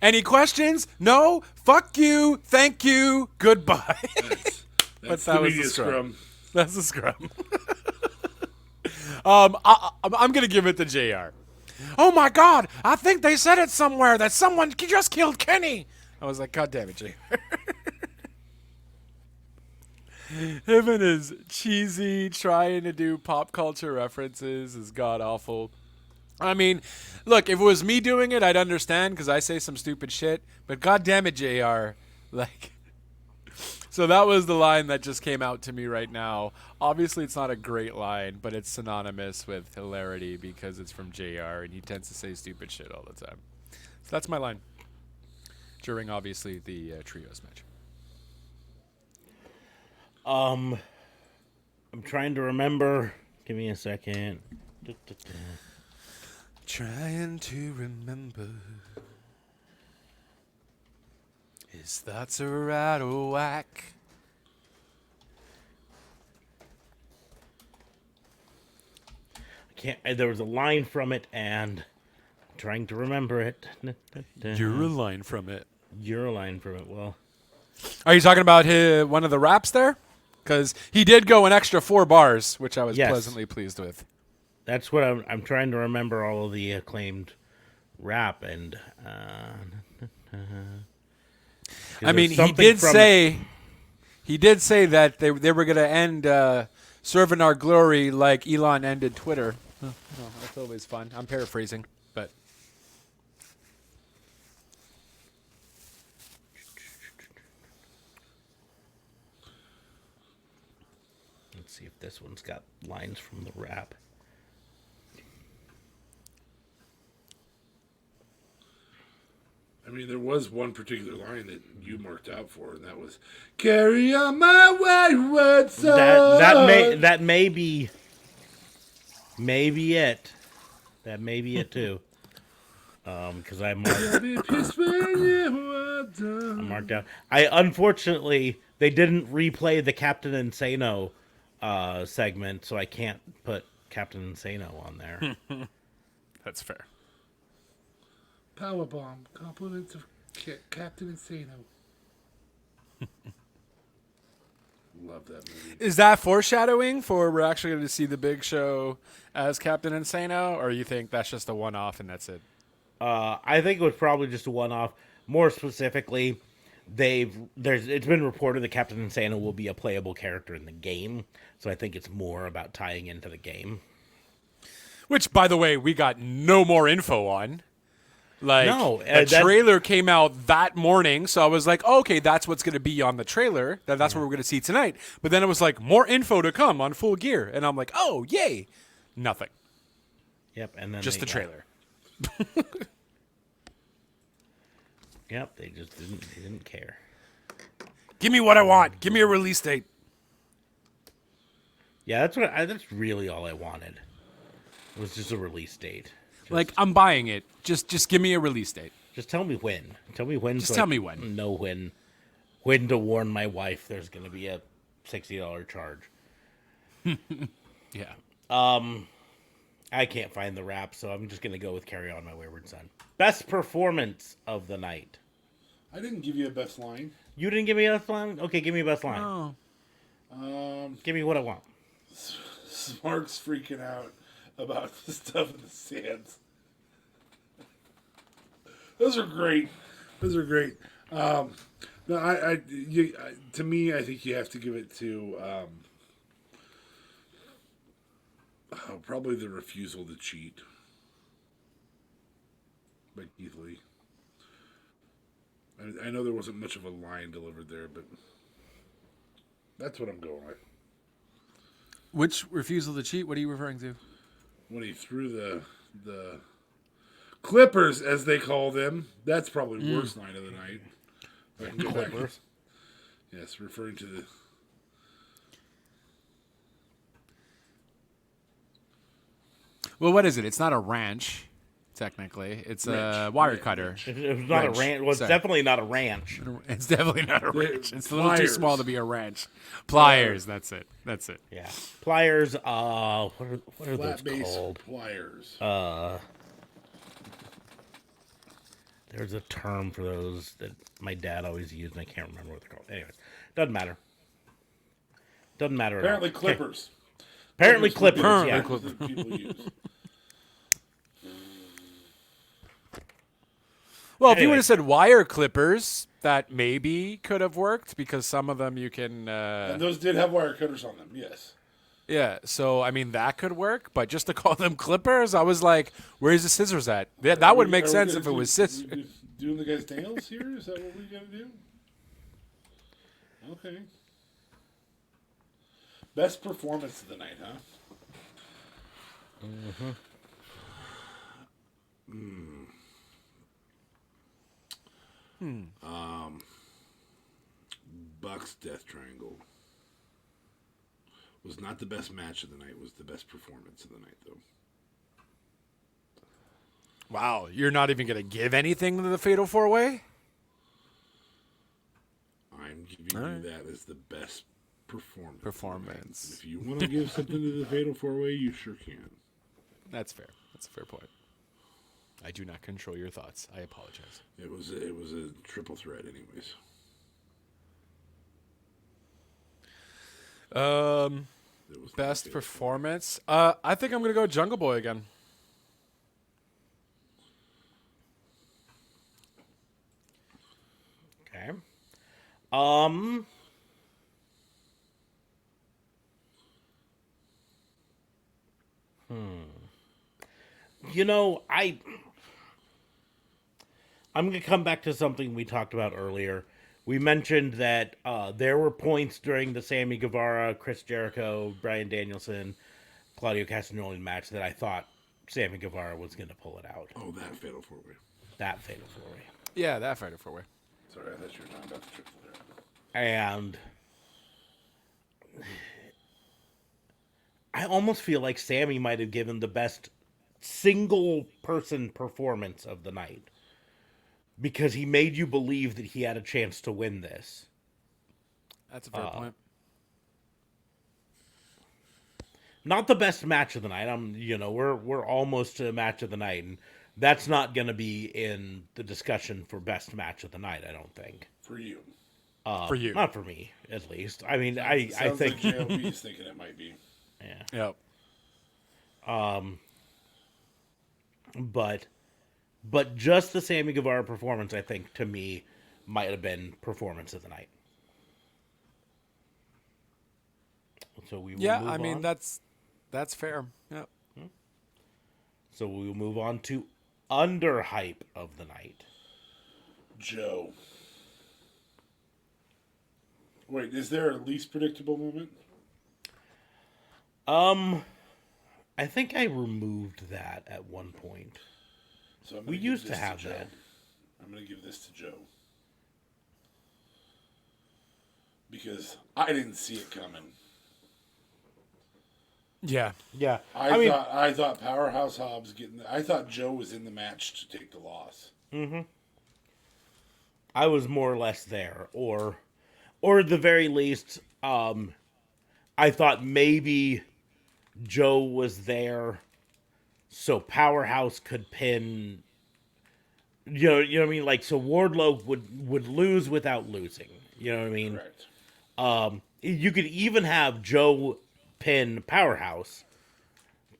Any questions? No. Fuck you. Thank you. Goodbye. That's that the was media the scrum. That's the scrum. I'm going to give it to JR. Oh my God, I think they said it somewhere that someone just killed Kenny. I was like, God damn it, JR. Him and his cheesy trying to do pop culture references is god awful. I mean, look, if it was me doing it, I'd understand because I say some stupid shit. But God damn it, JR. Like, so that was the line that just came out to me right now. Obviously, it's not a great line, but it's synonymous with hilarity because it's from JR and he tends to say stupid shit all the time. So that's my line during, obviously, the trios match. I'm trying to remember. Give me a second. Trying to remember. His thoughts are out of whack. There was a line from it, and I'm trying to remember it. You're a line from it. You're a line from it. Well, Are you talking about one of the raps there? Because he did go an extra 4 bars, which I was Yes. pleasantly pleased with. that's what I'm trying to remember. All of the acclaimed rap, and I mean, he did say that they were going to end serving our glory like Elon ended Twitter. Oh, that's always fun. I'm paraphrasing, but let's see if this one's got lines from the rap. I mean, there was one particular line that you marked out for, and that was "Carry on my wayward son." That may be it. That may be it too. Because I marked out. Unfortunately they didn't replay the Captain Insano segment, so I can't put Captain Insano on there. that's fair. Powerbomb, compliments of Captain Insano. Love that movie. Is that foreshadowing for we're actually going to see the Big Show as Captain Insano, or you think that's just a one-off and that's it? I think it was probably just a one-off. More specifically, it's been reported that Captain Insano will be a playable character in the game, so I think it's more about tying into the game. Which, by the way, we got no more info on. Like, No, the trailer came out that morning, so I was like, oh, okay, that's what's going to be on the trailer. That's what we're going to see tonight. But then it was like, more info to come on Full Gear. And I'm like, oh, yay. Nothing. Yep, and then Just the trailer. Yep, they didn't care. Give me what I want. Give me a release date. Yeah, that's really all I wanted. It was just a release date. Like, I'm buying it. Just give me a release date. Just tell me when. Tell me when. Just tell me when. Know when to warn my wife there's going to be a $60 charge. Yeah. I can't find the rap, so I'm just going to go with Carry On My Wayward Son. Best performance of the night. I didn't give you a best line. You didn't give me a best line? Okay, give me a best line. Oh. Give me what I want. Smark's freaking out about the stuff in the stands. Those are great. No, to me, I think you have to give it to probably the refusal to cheat by Keith Lee. I know there wasn't much of a line delivered there, but that's what I'm going with. Which refusal to cheat? What are you referring to? When he threw the Clippers, as they call them, that's probably worst line of the night. If I can go back. Clippers? Yes, referring to the. Well, what is it? It's not a ranch, technically. It's a wire cutter. It was not Ranch. a ranch. Well, it's Sorry. definitely not a ranch. It's definitely not a ranch. It's a little too Pliers. small to be a ranch. Pliers. That's it. Yeah. Pliers, what are those Flat base called? pliers. There's a term for those that my dad always used, and I can't remember what they're called. Anyways, doesn't matter. Doesn't matter at Apparently all. Okay. Clippers. Apparently Clippers, Apparently yeah. Clippers. That people use. Well, if you Anyway. would have said wire clippers, that maybe could have worked because some of them you can. And those did have wire cutters on them, yes. Yeah, so I mean that could work, but just to call them clippers, I was like, "Where's the scissors at?" That would make Are we sense gonna if it was we scissors. doing the guy's nails here? Is that what we got to do? Okay. Best performance of the night, huh? Bucks Death Triangle was not the best match of the night. Was the best performance of the night, though. Wow, you're not even gonna give anything to the Fatal 4-Way? I'm giving you that as the best performance. Performance. If you want to give something to the Fatal 4-Way, you sure can. That's fair. That's a fair point. I do not control your thoughts. I apologize. It was a triple threat, anyways. It was Best my favorite. performance. I think I'm gonna go Jungle Boy again. Okay. You know, I'm going to come back to something we talked about earlier. We mentioned that there were points during the Sammy Guevara, Chris Jericho, Bryan Danielson, Claudio Castagnoli match that I thought Sammy Guevara was going to pull it out. Oh, that Fatal 4-Way. That Fatal 4-Way. Yeah, that Fatal 4-Way. Sorry, I thought you were talking about the triple threat. And I almost feel like Sammy might have given the best single person performance of the night because he made you believe that he had a chance to win this. That's a fair point. Not the best match of the night. We're almost to a match of the night, and that's not going to be in the discussion for best match of the night. I don't think. For you. For you. Not for me, at least. I mean, I Sounds think. like JLB's thinking it might be. Yeah. Yep. But just the Sammy Guevara performance, I think, to me, might have been performance of the night. So we will Yeah, move I mean on. that's fair. Yep. So we will move on to underhype of the night. Joe. Wait, is there a least predictable moment? I think I removed that at one point. So I'm We gonna give used to this have Joe. that. I'm going to give this to Joe. Because I didn't see it coming. Yeah. Yeah, I thought Powerhouse Hobbs I thought Joe was in the match to take the loss. I was more or less there, or at the very least, I thought maybe Joe was there, so Powerhouse could pin. You know what I mean? Like, so Wardlow would lose without losing. You know what I mean? Correct. You could even have Joe pin Powerhouse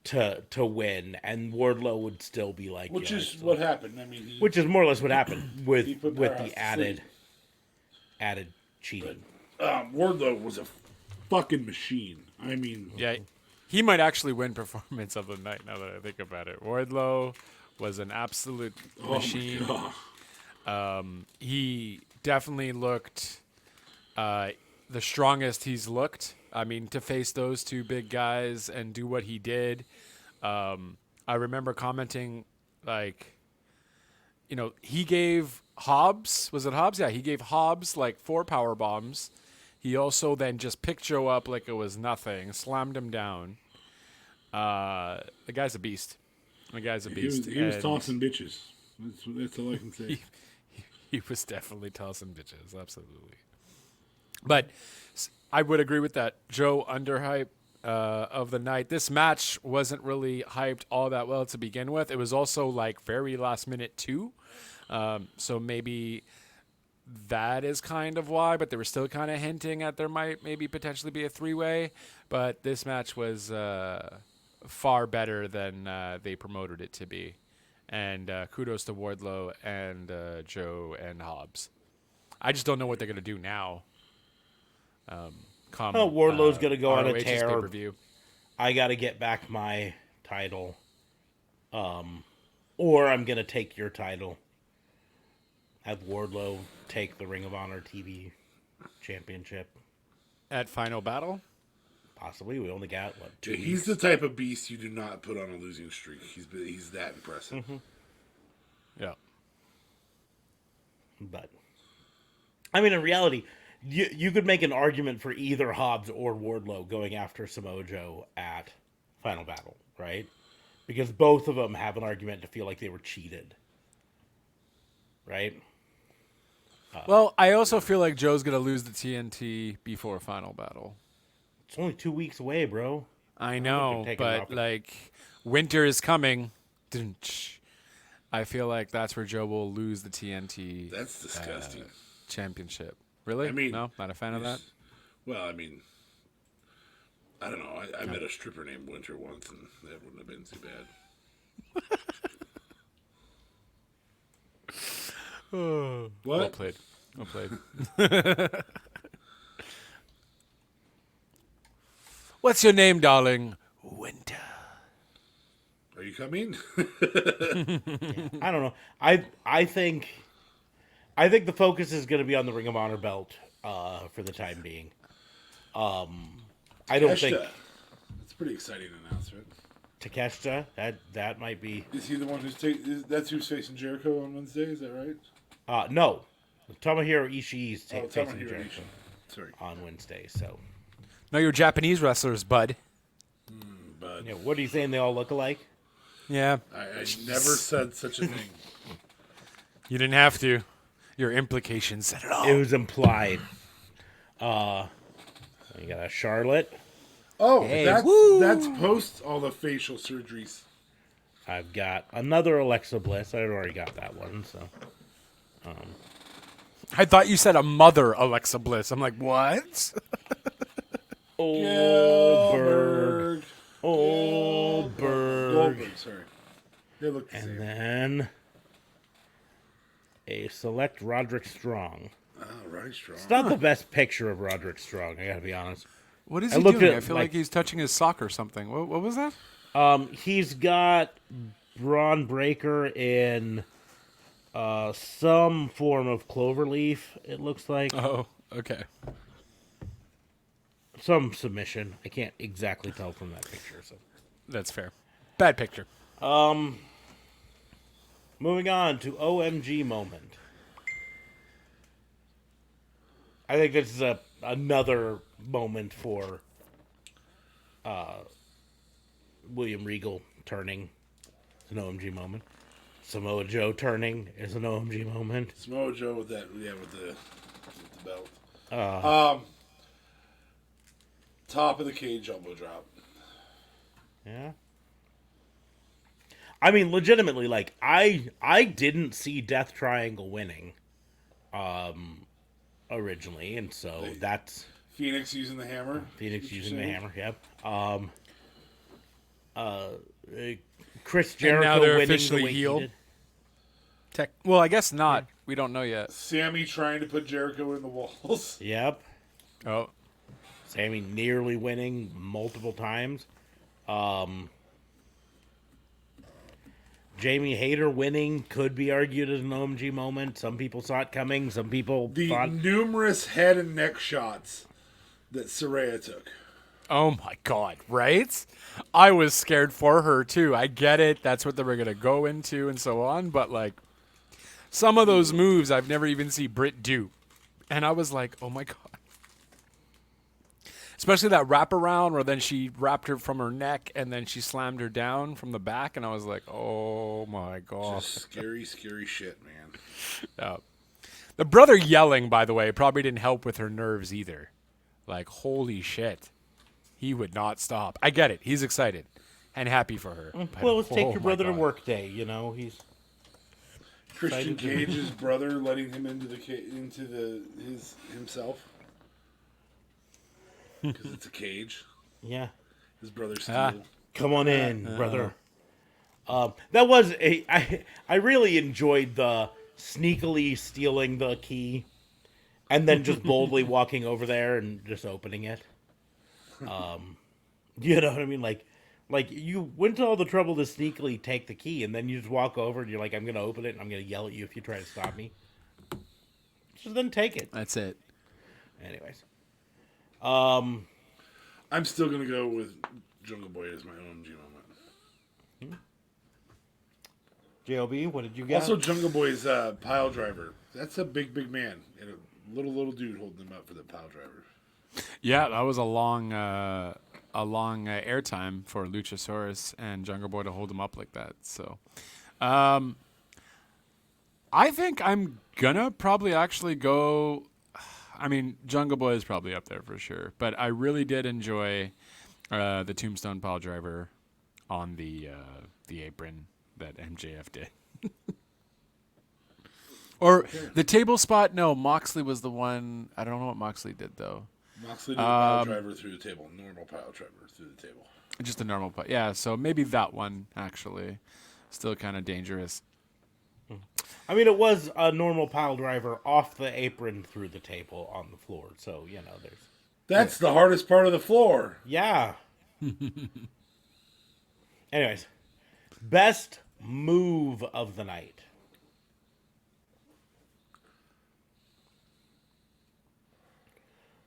to win, and Wardlow would still be like, Which yeah, is it's what happened. I mean, which is more or less what happened with He put with Powerhouse the to added cheating. Wardlow was a fucking machine. I mean, Yeah. He might actually win performance of the night now that I think about it. Wardlow was an absolute machine. He definitely looked the strongest he's looked. I mean, to face those two big guys and do what he did. I remember commenting, like, he gave Hobbs, was it Hobbs? Yeah, he gave Hobbs like 4 power bombs. He also then just picked Joe up like it was nothing, slammed him down. The guy's a beast. The guy's a beast. he was And tossing bitches. That's all I can say. He was definitely tossing bitches, absolutely. But I would agree with that. Joe underhype of the night. This match wasn't really hyped all that well to begin with. It was also like very last minute too. So maybe that is kind of why, but they were still kind of hinting at there might maybe potentially be a 3-way. But this match was far better than they promoted it to be. And kudos to Wardlow and Joe and Hobbs. I just don't know what they're going to do now. Wardlow's going to go on a ROH's tear. pay-per-view. I got to get back my title. Or I'm going to take your title. Have Wardlow take the Ring of Honor TV championship. At Final Battle? Possibly. We only got, what, 2 weeks? He's the type of beast you do not put on a losing streak. He's that impressive. Mm-hmm. Yeah. But, I mean, in reality, you could make an argument for either Hobbs or Wardlow going after Samoa Joe at Final Battle, right? Because both of them have an argument to feel like they were cheated. Right? Well, I also feel like Joe's going to lose the TNT before Final Battle. It's only 2 weeks away, bro. I know, but like winter is coming. I feel like that's where Joe will lose the TNT. That's disgusting. Championship. Really? I mean, no, not a fan of that. Well, I mean, I don't know. I met a stripper named Winter once, and that wouldn't have been too bad. What? Well played. Well played. What's your name, darling? Winter. Are you coming? I don't know. I think the focus is going to be on the Ring of Honor belt for the time being. I don't think It's a pretty exciting announcement. Takeshita, that might be. Is he the one that's who's facing Jericho on Wednesday? Is that right? No. Tomohiro Ishii's facing Tomohiro Jericho Ishii. Sorry. on Wednesday. So, No, you're Japanese wrestlers, bud. But yeah, what are you saying? They all look alike? Yeah. I never said such a thing. You didn't have to. Your implication said it all. It was implied. You got a Charlotte. Oh, Hey, that's post all the facial surgeries. I've got another Alexa Bliss. I've already got that one. So, I thought you said a mother Alexa Bliss. I'm like, what? Goldberg. Goldberg, sorry. They look the And same. then a select Roderick Strong. Oh, right, strong. It's not the best picture of Roderick Strong, I gotta be honest. What is I he looked doing? at, I feel like- like he's touching his sock or something. What was that? He's got Braun Breaker in some form of cloverleaf, it looks like. Oh, okay. Some submission. I can't exactly tell from that picture. So, That's fair. Bad picture. moving on to OMG moment. I think this is another moment for William Regal turning. It's an OMG moment. Samoa Joe turning is an OMG moment. Samoa Joe with the belt. Top of the cage elbow drop. Yeah. I mean, legitimately, like I didn't see Death Triangle winning, originally, and so that's Phoenix using the hammer. Phoenix using the hammer. Yep. Chris Jericho now they're winning officially the way heel? he did. Well, I guess not. We don't know yet. Sammy trying to put Jericho in the walls. Yep. Oh, Sammy nearly winning multiple times. Jamie Hayter winning could be argued as an OMG moment. Some people saw it coming. Some people The thought. numerous head and neck shots that Saraya took. oh my God! Right? I was scared for her too. I get it. That's what they were gonna go into and so on. But like, some of those moves I've never even seen Britt do, and I was like, oh my God. Especially that wraparound where then she wrapped her from her neck and then she slammed her down from the back, and I was like, oh my God. Just scary, scary shit, man. Yeah. The brother yelling, by the way, probably didn't help with her nerves either. Like, holy shit. He would not stop. I get it. He's excited and happy for her. But, Well, let's take oh your my brother to God. work day. You know, he's Christian Cage's brother letting him into himself because it's a cage. Yeah. His brother's steel. Come on in, brother. That was I really enjoyed the sneakily stealing the key and then just boldly walking over there and just opening it. You know what I mean? Like you went to all the trouble to sneakily take the key, and then you just walk over and you're like, I'm going to open it and I'm going to yell at you if you try to stop me. Just then take it. That's it. Anyways. I'm still going to go with Jungle Boy as my OMG moment. JLB, what did you get? Also, Jungle Boy's pile driver. That's a big man. And a little dude holding him up for the pile driver. Yeah, that was a long airtime for Luchasaurus and Jungle Boy to hold him up like that. So, I think I'm gonna probably actually go. I mean, Jungle Boy is probably up there for sure, but I really did enjoy the Tombstone pile driver on the apron that MJF did. Or the table spot. No, Moxley was the one. I don't know what Moxley did though. Moxley did a pile driver through the table. Normal pile driver through the table. Just a normal pile. Yeah, so maybe that one actually. Still kind of dangerous. I mean, it was a normal pile driver off the apron through the table on the floor. So, you know, there's... That's the hardest part of the floor. Yeah. Anyways. Best move of the night.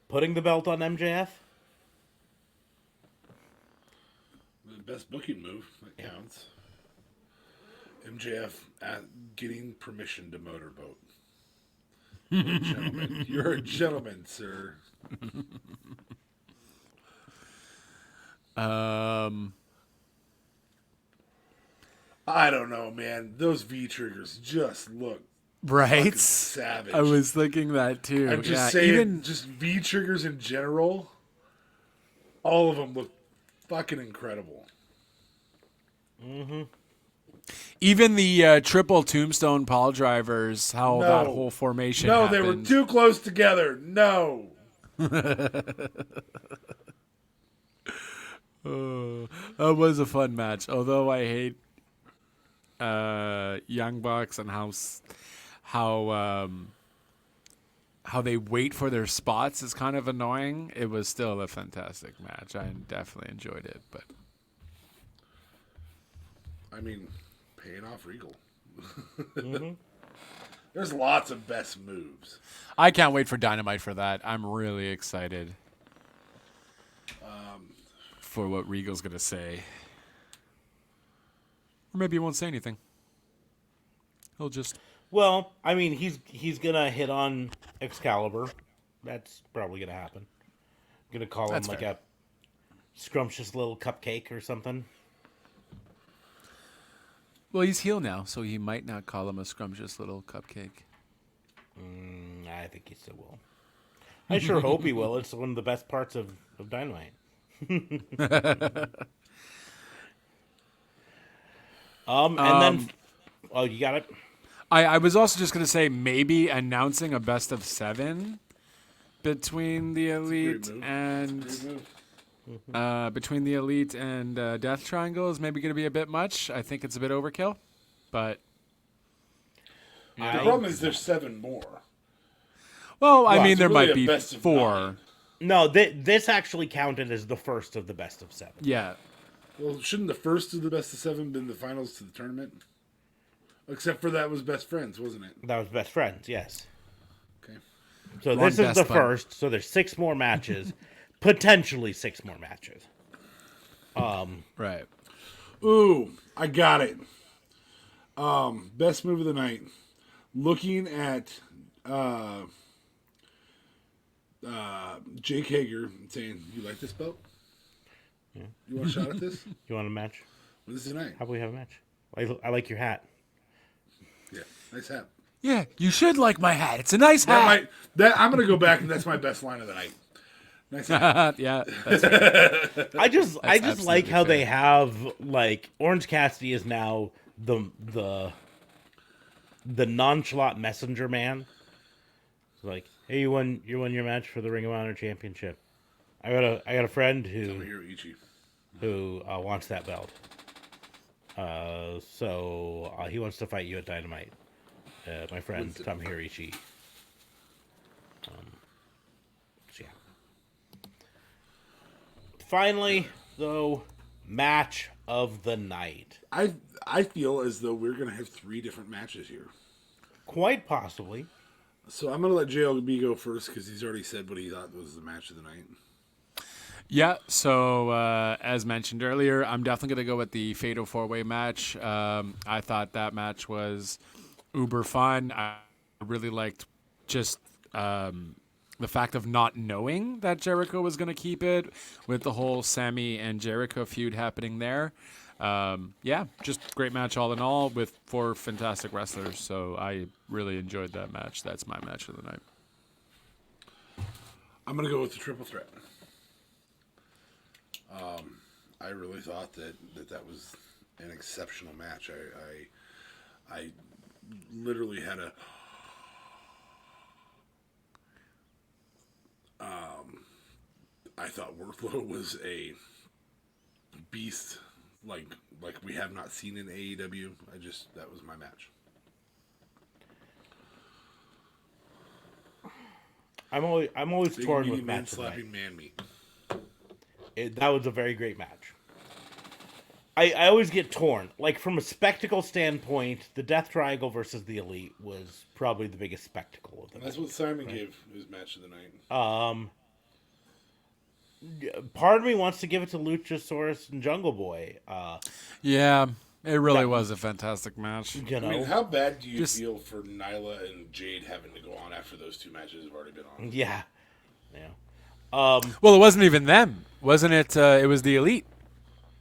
Putting the belt on MJF? The best booking move. That counts. MJF getting permission to motorboat. You're a gentleman, sir. I don't know, man. Those V triggers just look right. Savage. I was thinking that too. I'm just saying, just V triggers in general, all of them look fucking incredible. Mm-hmm. Even the triple tombstone pile drivers, how that whole formation happened. They were too close together. No. That was a fun match. Although I hate Young Bucks and how they wait for their spots is kind of annoying. It was still a fantastic match. I definitely enjoyed it. But I mean, paying off Regal. Mm-hmm. There's lots of best moves. I can't wait for Dynamite for that. I'm really excited for what Regal's going to say. Or maybe he won't say anything. He'll just... Well, I mean, he's going to hit on Excalibur. That's probably going to happen. Going to call him That's like fair. a scrumptious little cupcake or something. Well, he's heel now, so he might not call him a scrumptious little cupcake. I think he still will. I sure hope he will. It's one of the best parts of Dynamite. And then... Oh, you got it? I was also just going to say maybe announcing a best of 7 between the Elite and Death Triangle is maybe going to be a bit much. I think it's a bit overkill, but The problem is there's 7 more. well, I mean it's there really might a be best of 4. 9. No, this actually counted as the first of the best of 7. Yeah. Well, shouldn't the first of the best of 7 been the finals to the tournament? Except for that was best friends, wasn't it? That was best friends, yes. Okay. So Wrong this is best the bud. first. So there's 6 more matches, potentially 6 more matches. Right. Ooh, I got it. Best move of the night. Looking at Jake Hager and saying, "You like this belt? Yeah. You want a shot at this? You want a match? Well, this is tonight. How about we have a match? I like your hat. Yeah, nice hat. Yeah, you should like my hat. It's a nice hat. I'm gonna go back and that's my best line of the night. Nice hat. Yeah. That's right. I just like absolutely how fair. they have like Orange Cassidy is now the the nonchalant messenger man. It's like, hey, you won your match for the Ring of Honor Championship. I got a friend who wants that belt. So he wants to fight you at Dynamite. My friend Tomohiro Ishii. So yeah. Finally, though, match of the night. I feel as though we're going to have 3 different matches here. Quite possibly. So I'm going to let JLB go first because he's already said what he thought was the match of the night. Yeah, so as mentioned earlier, I'm definitely going to go with the Fatal 4-Way match. I thought that match was uber fun. I really liked just the fact of not knowing that Jericho was going to keep it with the whole Sammy and Jericho feud happening there. Yeah, just great match all in all with 4 fantastic wrestlers. So I really enjoyed that match. That's my match of the night. I'm going to go with the triple threat. I really thought that was an exceptional match. I literally had a I thought Wardlow was a beast like we have not seen in AEW. That was my match. I'm always Big torn meaty with man match of the night. slapping man meat. That was a very great match. I always get torn. Like, from a spectacle standpoint, the Death Triangle versus the Elite was probably the biggest spectacle of the night. That's what Simon gave his match of the night. Part of me wants to give it to Luchasaurus and Jungle Boy. Yeah, it really was a fantastic match. You know, I mean, how bad do you feel for Nyla and Jade having to go on after those 2 matches have already been on? yeah. Well, it wasn't even them, wasn't it? It was the Elite.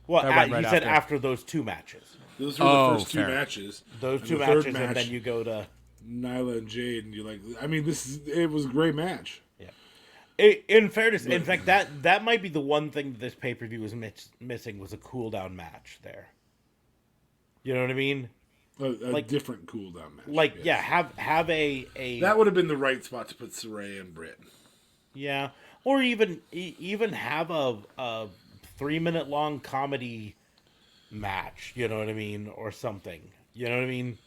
Well, That went he right said after. after those 2 matches. Those were the first 2 fair. matches. Those And 2 the third matches, match, and then you go to... Nyla and Jade, and you're like, I mean, it was a great match. Yeah. In fairness, in fact, that might be the one thing that this pay-per-view was missing was a cool-down match there. You know what I mean? A different cool-down match. Like, yes. yeah, have a... That would have been the right spot to put Saraya and Britt. Yeah, or even have a 3-minute long comedy match. You know what I mean, or something. You know what I mean?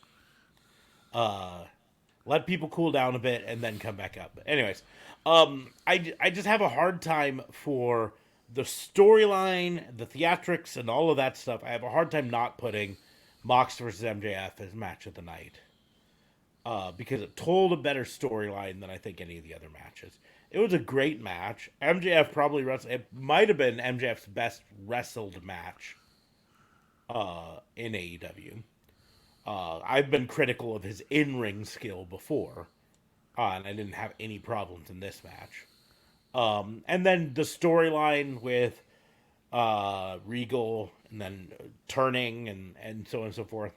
Let people cool down a bit and then come back up. Anyways, I just have a hard time for the storyline, the theatrics, and all of that stuff. I have a hard time not putting Mox versus MJF as match of the night. Because it told a better storyline than I think any of the other matches. It was a great match. MJF probably wrestled. It might have been MJF's best wrestled match in AEW. I've been critical of his in-ring skill before, and I didn't have any problems in this match. And then the storyline with Regal, and then turning, and so on and so forth.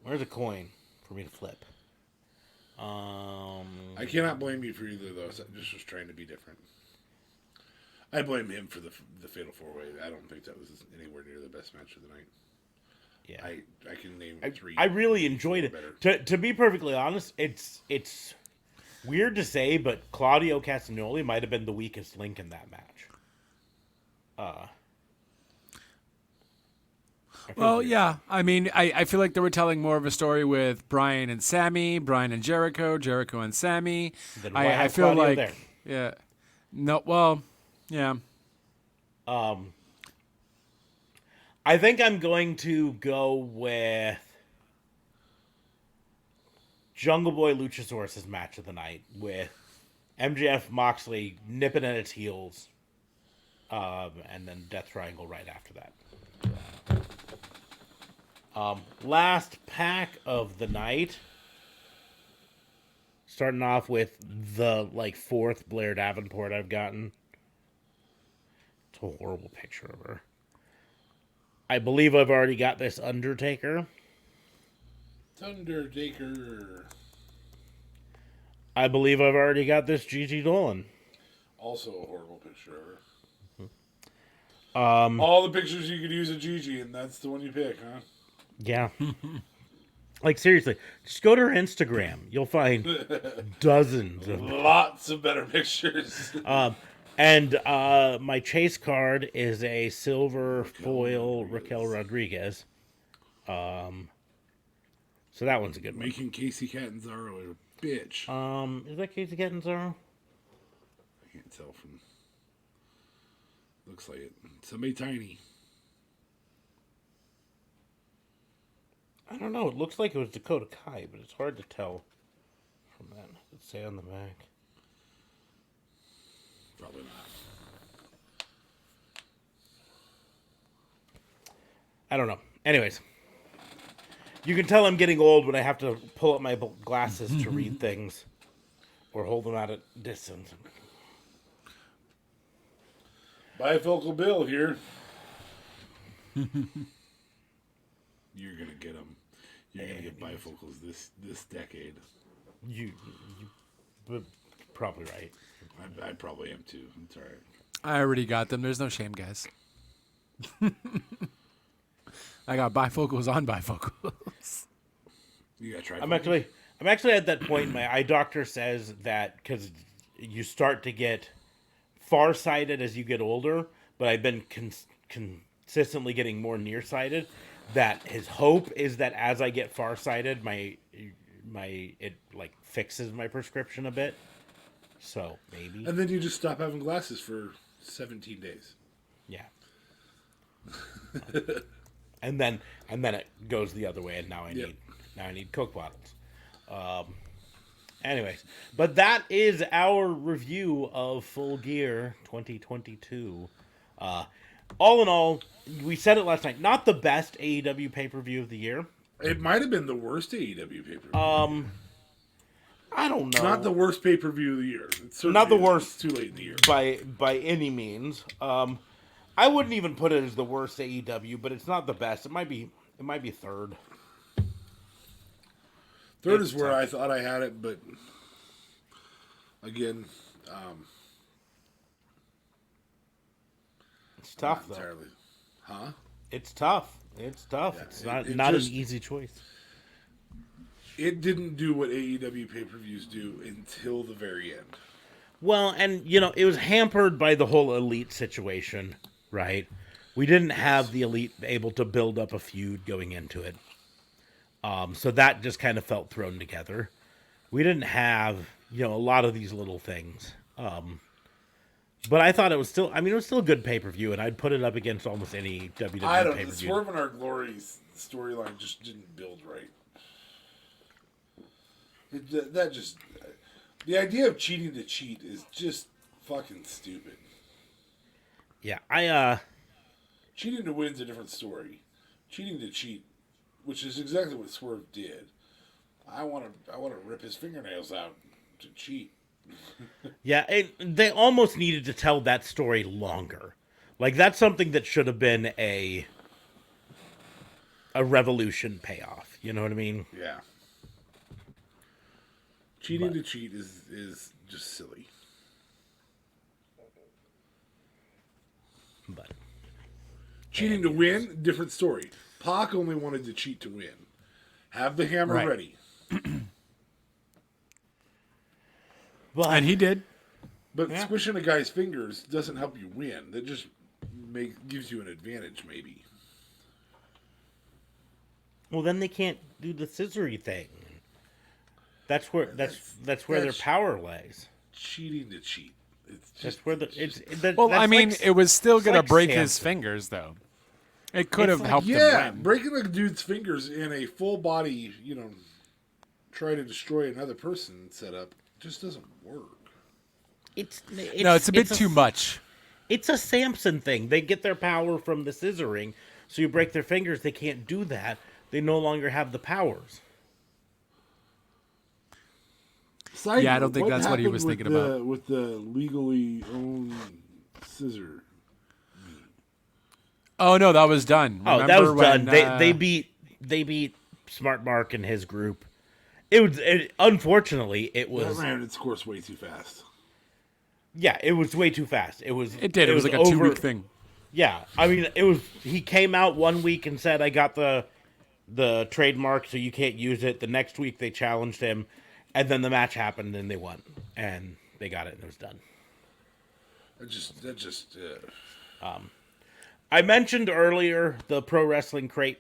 Where's a coin for me to flip? I cannot blame you for either of those. I just was trying to be different. I blame him for the Fatal 4-Way. I don't think that was anywhere near the best match of the night. Yeah, I can name 3. I really enjoyed it. To be perfectly honest, it's weird to say, but Claudio Castagnoli might have been the weakest link in that match. Well, yeah. I mean, I feel like they were telling more of a story with Brian and Sammy, Brian and Jericho, Jericho and Sammy. Then why I have feel Claudio like, there? yeah. No, well, yeah. I think I'm going to go with Jungle Boy Luchasaurus' match of the night with MJF Moxley nipping at its heels, and then Death Triangle right after that. Last pack of the night. Starting off with the 4th Blair Davenport I've gotten. It's a horrible picture of her. I believe I've already got this Undertaker. Undertaker. I believe I've already got this Gigi Dolan. Also a horrible picture of her. All the pictures you could use of Gigi, and that's the one you pick, huh? Yeah. Like, seriously, just go to her Instagram. You'll find dozens of. Lots of better pictures. And my chase card is a silver foil Raquel Rodriguez. So that one's a good one. Making Casey Catanzaro a bitch. Is that Casey Catanzaro? I can't tell from. Looks like it. Somebody tiny. I don't know. It looks like it was Dakota Kai, but it's hard to tell from that. Let's say on the back. Probably not. I don't know. Anyways, you can tell I'm getting old when I have to pull up my glasses to read things or hold them out at distance. Bifocal Bill here. You're gonna get them. You're gonna get bifocals this decade. But probably right. I probably am too. It's all right. I already got them. There's no shame, guys. I got bifocals on bifocals. You gotta try. I'm actually at that point. My eye doctor says that because you start to get farsighted as you get older, but I've been consistently getting more nearsighted. That his hope is that as I get farsighted, my it like fixes my prescription a bit. So maybe. And then you just stop having glasses for 17 days. Yeah. and then it goes the other way, and now I need Coke bottles. Anyways, but that is our review of Full Gear 2022. All in all, we said it last night. Not the best AEW pay-per-view of the year. It might have been the worst AEW pay-per-view. I don't know. Not the worst pay-per-view of the year. Not the worst. It's too late in the year. By any means. I wouldn't even put it as the worst AEW, but it's not the best. It might be third. Third is where I thought I had it, but again, It's tough though. entirely. Huh? It's tough. It's tough. Yeah, it's it not just- an easy choice. It didn't do what AEW pay-per-views do until the very end. Well, and it was hampered by the whole Elite situation, right? We didn't have the Elite able to build up a feud going into it. So that just kind of felt thrown together. We didn't have, a lot of these little things. But I thought it was still a good pay-per-view, and I'd put it up against almost any WWE I don't. The pay-per-view. Swerve in Our Glory's storyline just didn't build right. The idea of cheating to cheat is just fucking stupid. Yeah, Cheating to win's a different story. Cheating to cheat, which is exactly what Swerve did. I want to rip his fingernails out to cheat. Yeah, they almost needed to tell that story longer. Like, that's something that should have been a Revolution payoff. You know what I mean? Yeah. Cheating to cheat is just silly. But Cheating to win, different story. Pac only wanted to cheat to win. Have the hammer Right. ready. And he did. But squishing a guy's fingers doesn't help you win. That just gives you an advantage, maybe. well, then they can't do the scissory thing. That's where their power lies. Cheating to cheat. It's just That's where Well, that's I mean, like- it was still it's going to like break his Samson. fingers, though. It could It's have like- helped him yeah, win. breaking a dude's fingers in a full body, try to destroy another person setup just doesn't work. It's a bit too much. It's a Samson thing. They get their power from the scissoring, so you break their fingers. They can't do that. They no longer have the powers. Yeah, I don't think that's what he was thinking about. With the legally owned scissor. Oh no, that was done. Oh, that Remember was done. when, They beat Smart Mark and his group. Unfortunately, it That was ran its course way too fast. it was way too fast. It was It did. It was like a over- 2-week thing. Yeah, I mean, it was. He came out one week and said, "I got the the trademark, so you can't use it. The next week they challenged him, and then the match happened, and they won, and they got it, and it was done. That just. I mentioned earlier the Pro Wrestling Crate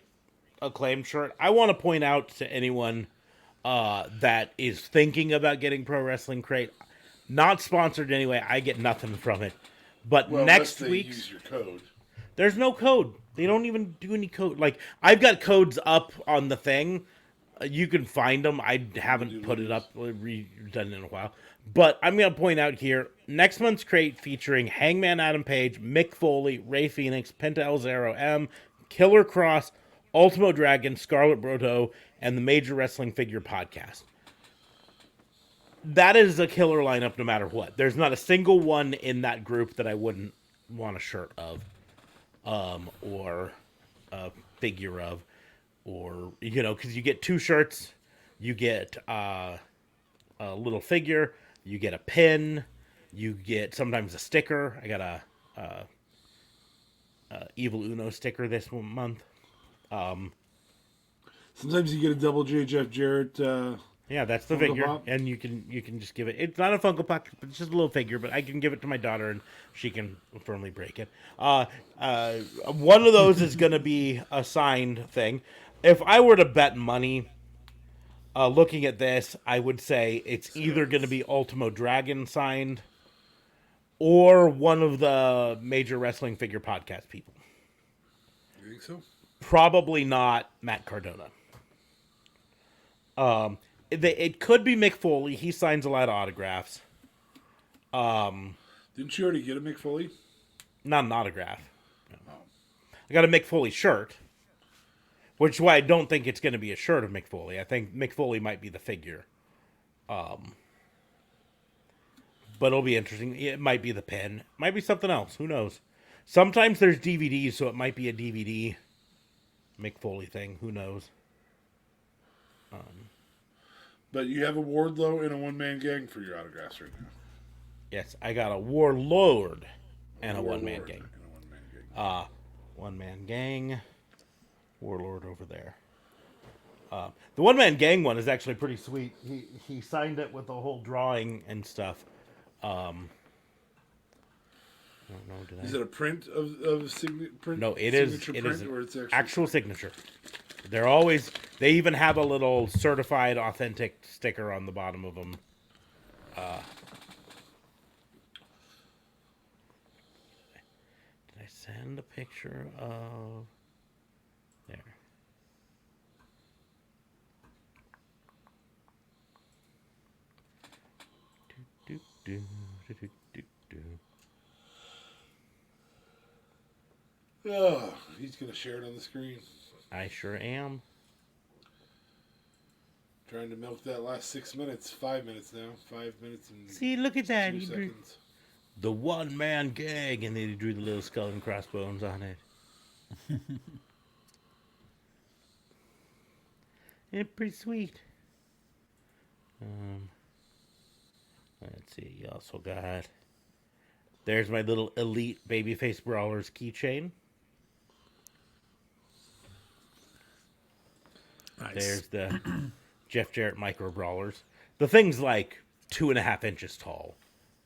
Acclaim shirt. I want to point out to anyone that is thinking about getting Pro Wrestling Crate, not sponsored anyway. I get nothing from it. But next week, use your code. There's no code. They don't even do any code. Like, I've got codes up on the thing. You can find them. I haven't put it up, redone it in a while. But I'm going to point out here, next month's crate featuring Hangman Adam Page, Mick Foley, Ray Phoenix, Penta El Zero M, Killer Cross, Ultimo Dragon, Scarlet Bordeaux, and the Major Wrestling Figure Podcast. That is a killer lineup no matter what. There's not a single one in that group that I wouldn't want a shirt of, or a figure of, or, because you get 2 shirts, you get a little figure, you get a pin, you get sometimes a sticker. I got a Evil Uno sticker this month. Sometimes you get a double J Jeff Jarrett. Yeah, that's the Funko figure, Pop. and you can just give it. It's not a Funko Pop, but it's just a little figure. But I can give it to my daughter, and she can firmly break it. One of those is going to be a signed thing. If I were to bet money, looking at this, I would say it's either going to be Ultimo Dragon signed, or one of the Major Wrestling Figure Podcast people. You think so? Probably not Matt Cardona. It could be Mick Foley. He signs a lot of autographs. Didn't you already get a Mick Foley? Not an autograph. No. I got a Mick Foley shirt, which is why I don't think it's going to be a shirt of Mick Foley. I think Mick Foley might be the figure. But it'll be interesting. It might be the pin. It might be something else. Who knows? Sometimes there's DVDs, so it might be a DVD Mick Foley thing. Who knows? But you have a Wardlow and a one-man gang for your autographs right now. Yes, I got a Warlord and a one-man Warlord gang. and a one-man gang. One-man gang. Warlord over there. The one-man gang one is actually pretty sweet. He signed it with a whole drawing and stuff. I don't know, did I? Is it a print of print? No, it is. Signature It print, is or it's actual signature. They're always. They even have a little certified, authentic sticker on the bottom of them. Did I send a picture of? There. Do, do, do, do, do, do. Oh, he's gonna share it on the screen. I sure am. Trying to milk that last 6 minutes. 5 minutes now. 5 minutes and See, look at that. 2 He drew seconds. the one-man gang, and then he drew the little skull and crossbones on it. It's pretty sweet. Let's see. You also got. There's my little Elite Babyface Brawlers keychain. Nice. There's the Jeff Jarrett Micro Brawlers. The thing's like 2.5 inches tall.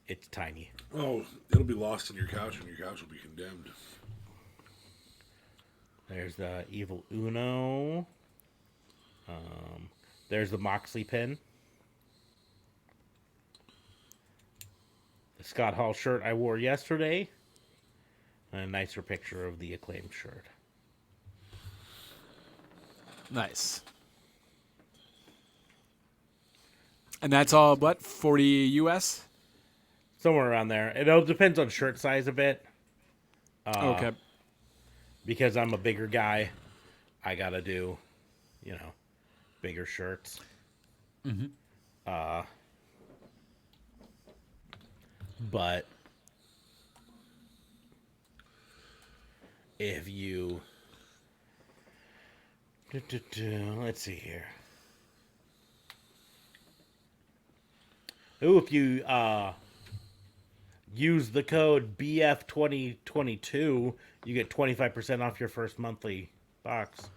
It's tiny. Oh, it'll be lost in your couch, and your couch will be condemned. There's the Evil Uno. There's the Moxley pin. The Scott Hall shirt I wore yesterday. And a nicer picture of the Acclaimed shirt. Nice. And that's all, what, 40 US? Somewhere around there. It all depends on shirt size a bit. Okay. Because I'm a bigger guy, I gotta do, bigger shirts. Mm-hmm. But if you, let's see here. Ooh, if you use the code BF2022, you get 25% off your first monthly box.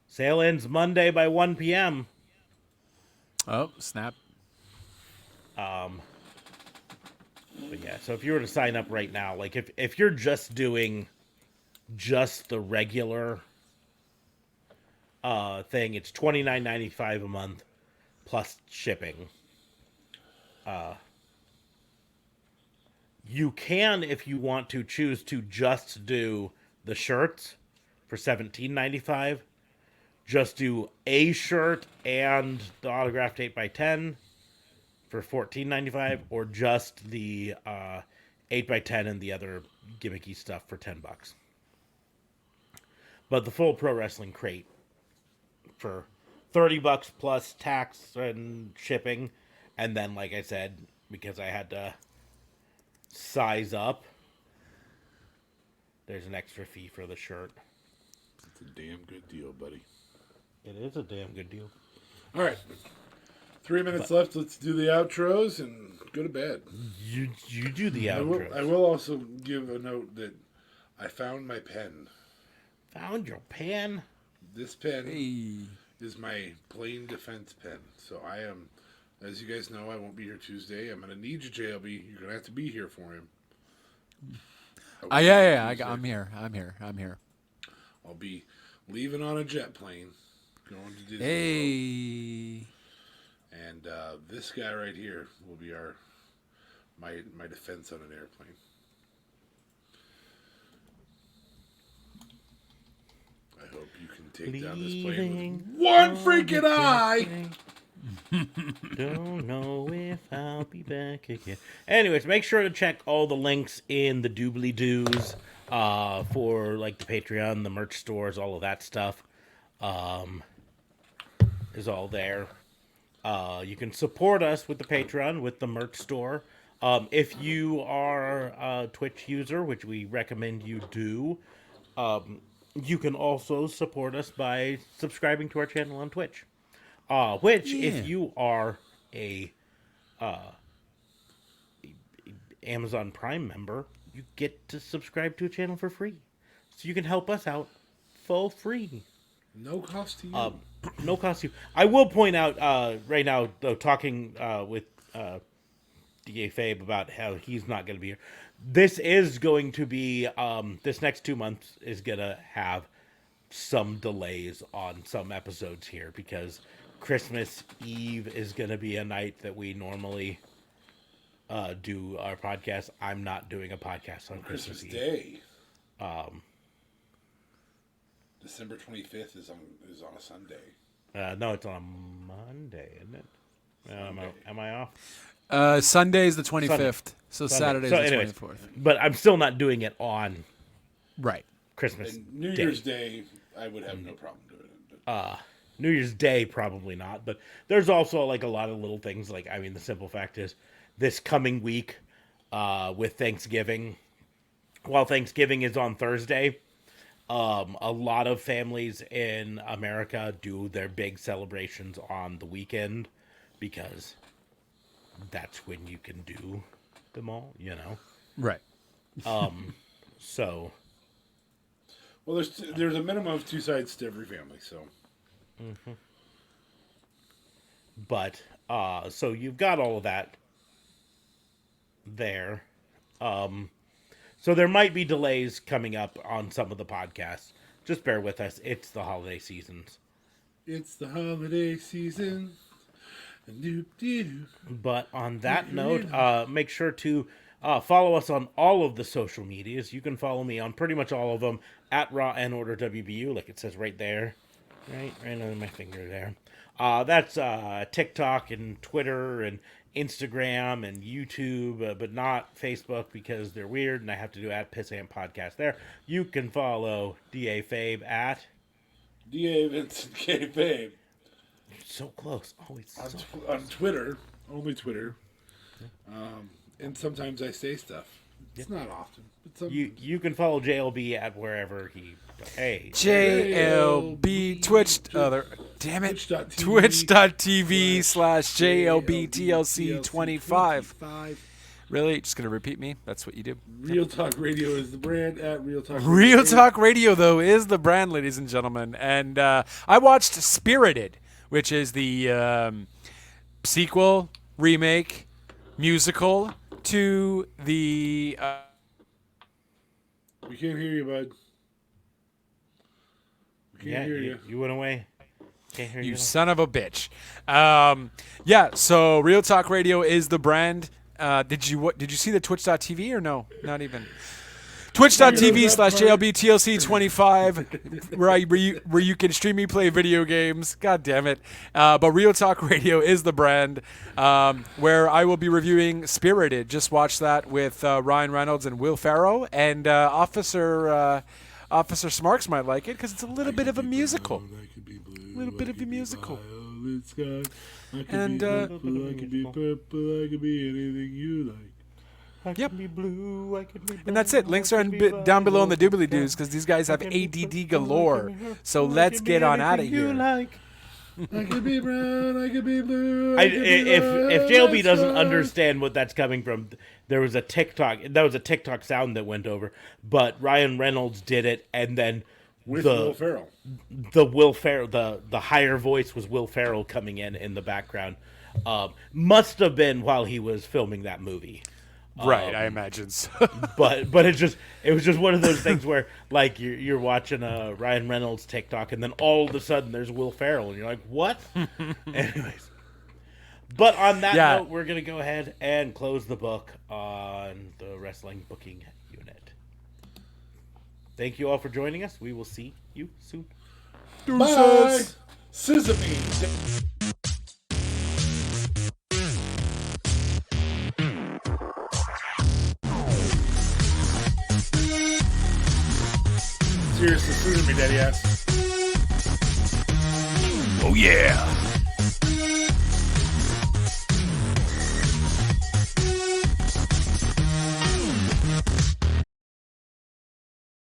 Sale ends Monday by 1 p.m. Oh, snap. But yeah, so if you were to sign up right now, like if you're just doing just the regular thing, it's $29.95 a month plus shipping. You can, if you want to, choose to just do the shirts for $17.95. Just do a shirt and the autographed 8x10 for $14.95, or just the 8x10 and the other gimmicky stuff for $10. But the full Pro Wrestling Crate for $30 plus tax and shipping, and then, like I said, because I had to size up, there's an extra fee for the shirt. It's a damn good deal, buddy. It is a damn good deal. All right. 3 minutes left. Let's do the outros and go to bed. You do the outro. I will also give a note that I found my pen. Found your pen? This pen Hey. is my plain defense pen. So I am, as you guys know, I won't be here Tuesday. I'm going to need you, JLB. You're going to have to be here for him. I'm here. I'll be leaving on a jet plane, going to Disney Hey. World. And this guy right here will be my defense on an airplane. I hope you can take down this plane with one freaking eye. Don't know if I'll be back again. Anyways, make sure to check all the links in the doobly-doos for like the Patreon, the merch stores, all of that stuff is all there. You can support us with the Patreon, with the merch store. If you are a Twitch user, which we recommend you do, you can also support us by subscribing to our channel on Twitch. If you are a Amazon Prime member, you get to subscribe to a channel for free. So you can help us out for free. No cost to you. No cost to you. I will point out right now, though, talking with DA Fabe about how he's not going to be here. This is going to be, this next 2 months is going to have some delays on some episodes here because Christmas Eve is going to be a night that we normally do our podcast. I'm not doing a podcast on Christmas Eve. Day. December 25th is on a Sunday. No, it's on a Monday, isn't it? Am I off? Sunday is the 25th, so Sunday. Saturday So is the anyways, 24th. But I'm still not doing it on Right. Christmas And New Day. Year's Day, I would have no problem doing it. But New Year's Day, probably not. But there's also like a lot of little things. Like, I mean, the simple fact is this coming week with Thanksgiving, while Thanksgiving is on Thursday, a lot of families in America do their big celebrations on the weekend because that's when you can do them all, you know? Right. So, well, there's a minimum of 2 sides to every family, so. but, so you've got all of that there. So there might be delays coming up on some of the podcasts. Just bear with us. It's the holiday seasons. It's the holiday season. But on that note, make sure to follow us on all of the social medias. You can follow me on pretty much all of them at Raw and Order WBU, like it says right there. Right under my finger there. That's TikTok and Twitter and Instagram and YouTube, but not Facebook because they're weird and I have to do at Pissant Podcast there. You can follow DA Fabe at DA Vincent K. Fabe. so close. Always so close. On Twitter, only Twitter. And sometimes I say stuff. It's not often. But You can follow JLB at wherever he. Hey, JLB Twitch. Damn it. Twitch.tv Twitch.tv/JLBTLC25. Really? Just going to repeat me? That's what you do? Real Talk Radio is the brand at Real Talk Radio. Real Talk Radio, though, is the brand, ladies and gentlemen. And I watched Spirited, which is the sequel, remake, musical to the... We can't hear you, bud. We can't hear you. You went away. Can't hear You son of a bitch. So Real Talk Radio is the brand. Did you see the Twitch.tv or no? Not even. Twitch.tv/JLBTLC25 where you can stream me play video games. God damn it. But Real Talk Radio is the brand where I will be reviewing Spirited. Just watch that with Ryan Reynolds and Will Ferrell. And Officer Smarks might like it because it's a little bit of a musical. A little bit of a musical. And I could be purple, I could be anything you like. I can be blue, I can be blue. And that's it. Links are down below in the doobly doos because these guys have ADD galore. So let's get on out of here. I could be brown, I could be blue. If JLB doesn't understand what that's coming from, there was a TikTok sound that went over, but Ryan Reynolds did it, and then with Will Ferrell. The higher voice was Will Ferrell coming in the background. Must have been while he was filming that movie. Right, I imagine so. but it was just one of those things where like you're watching a Ryan Reynolds TikTok and then all of a sudden there's Will Ferrell and you're like, what? Anyways. But on that note, we're gonna go ahead and close the book on the wrestling booking unit. Thank you all for joining us. We will see you soon. Bye. Sesame. Seriously, screw me, daddy ass. Oh yeah.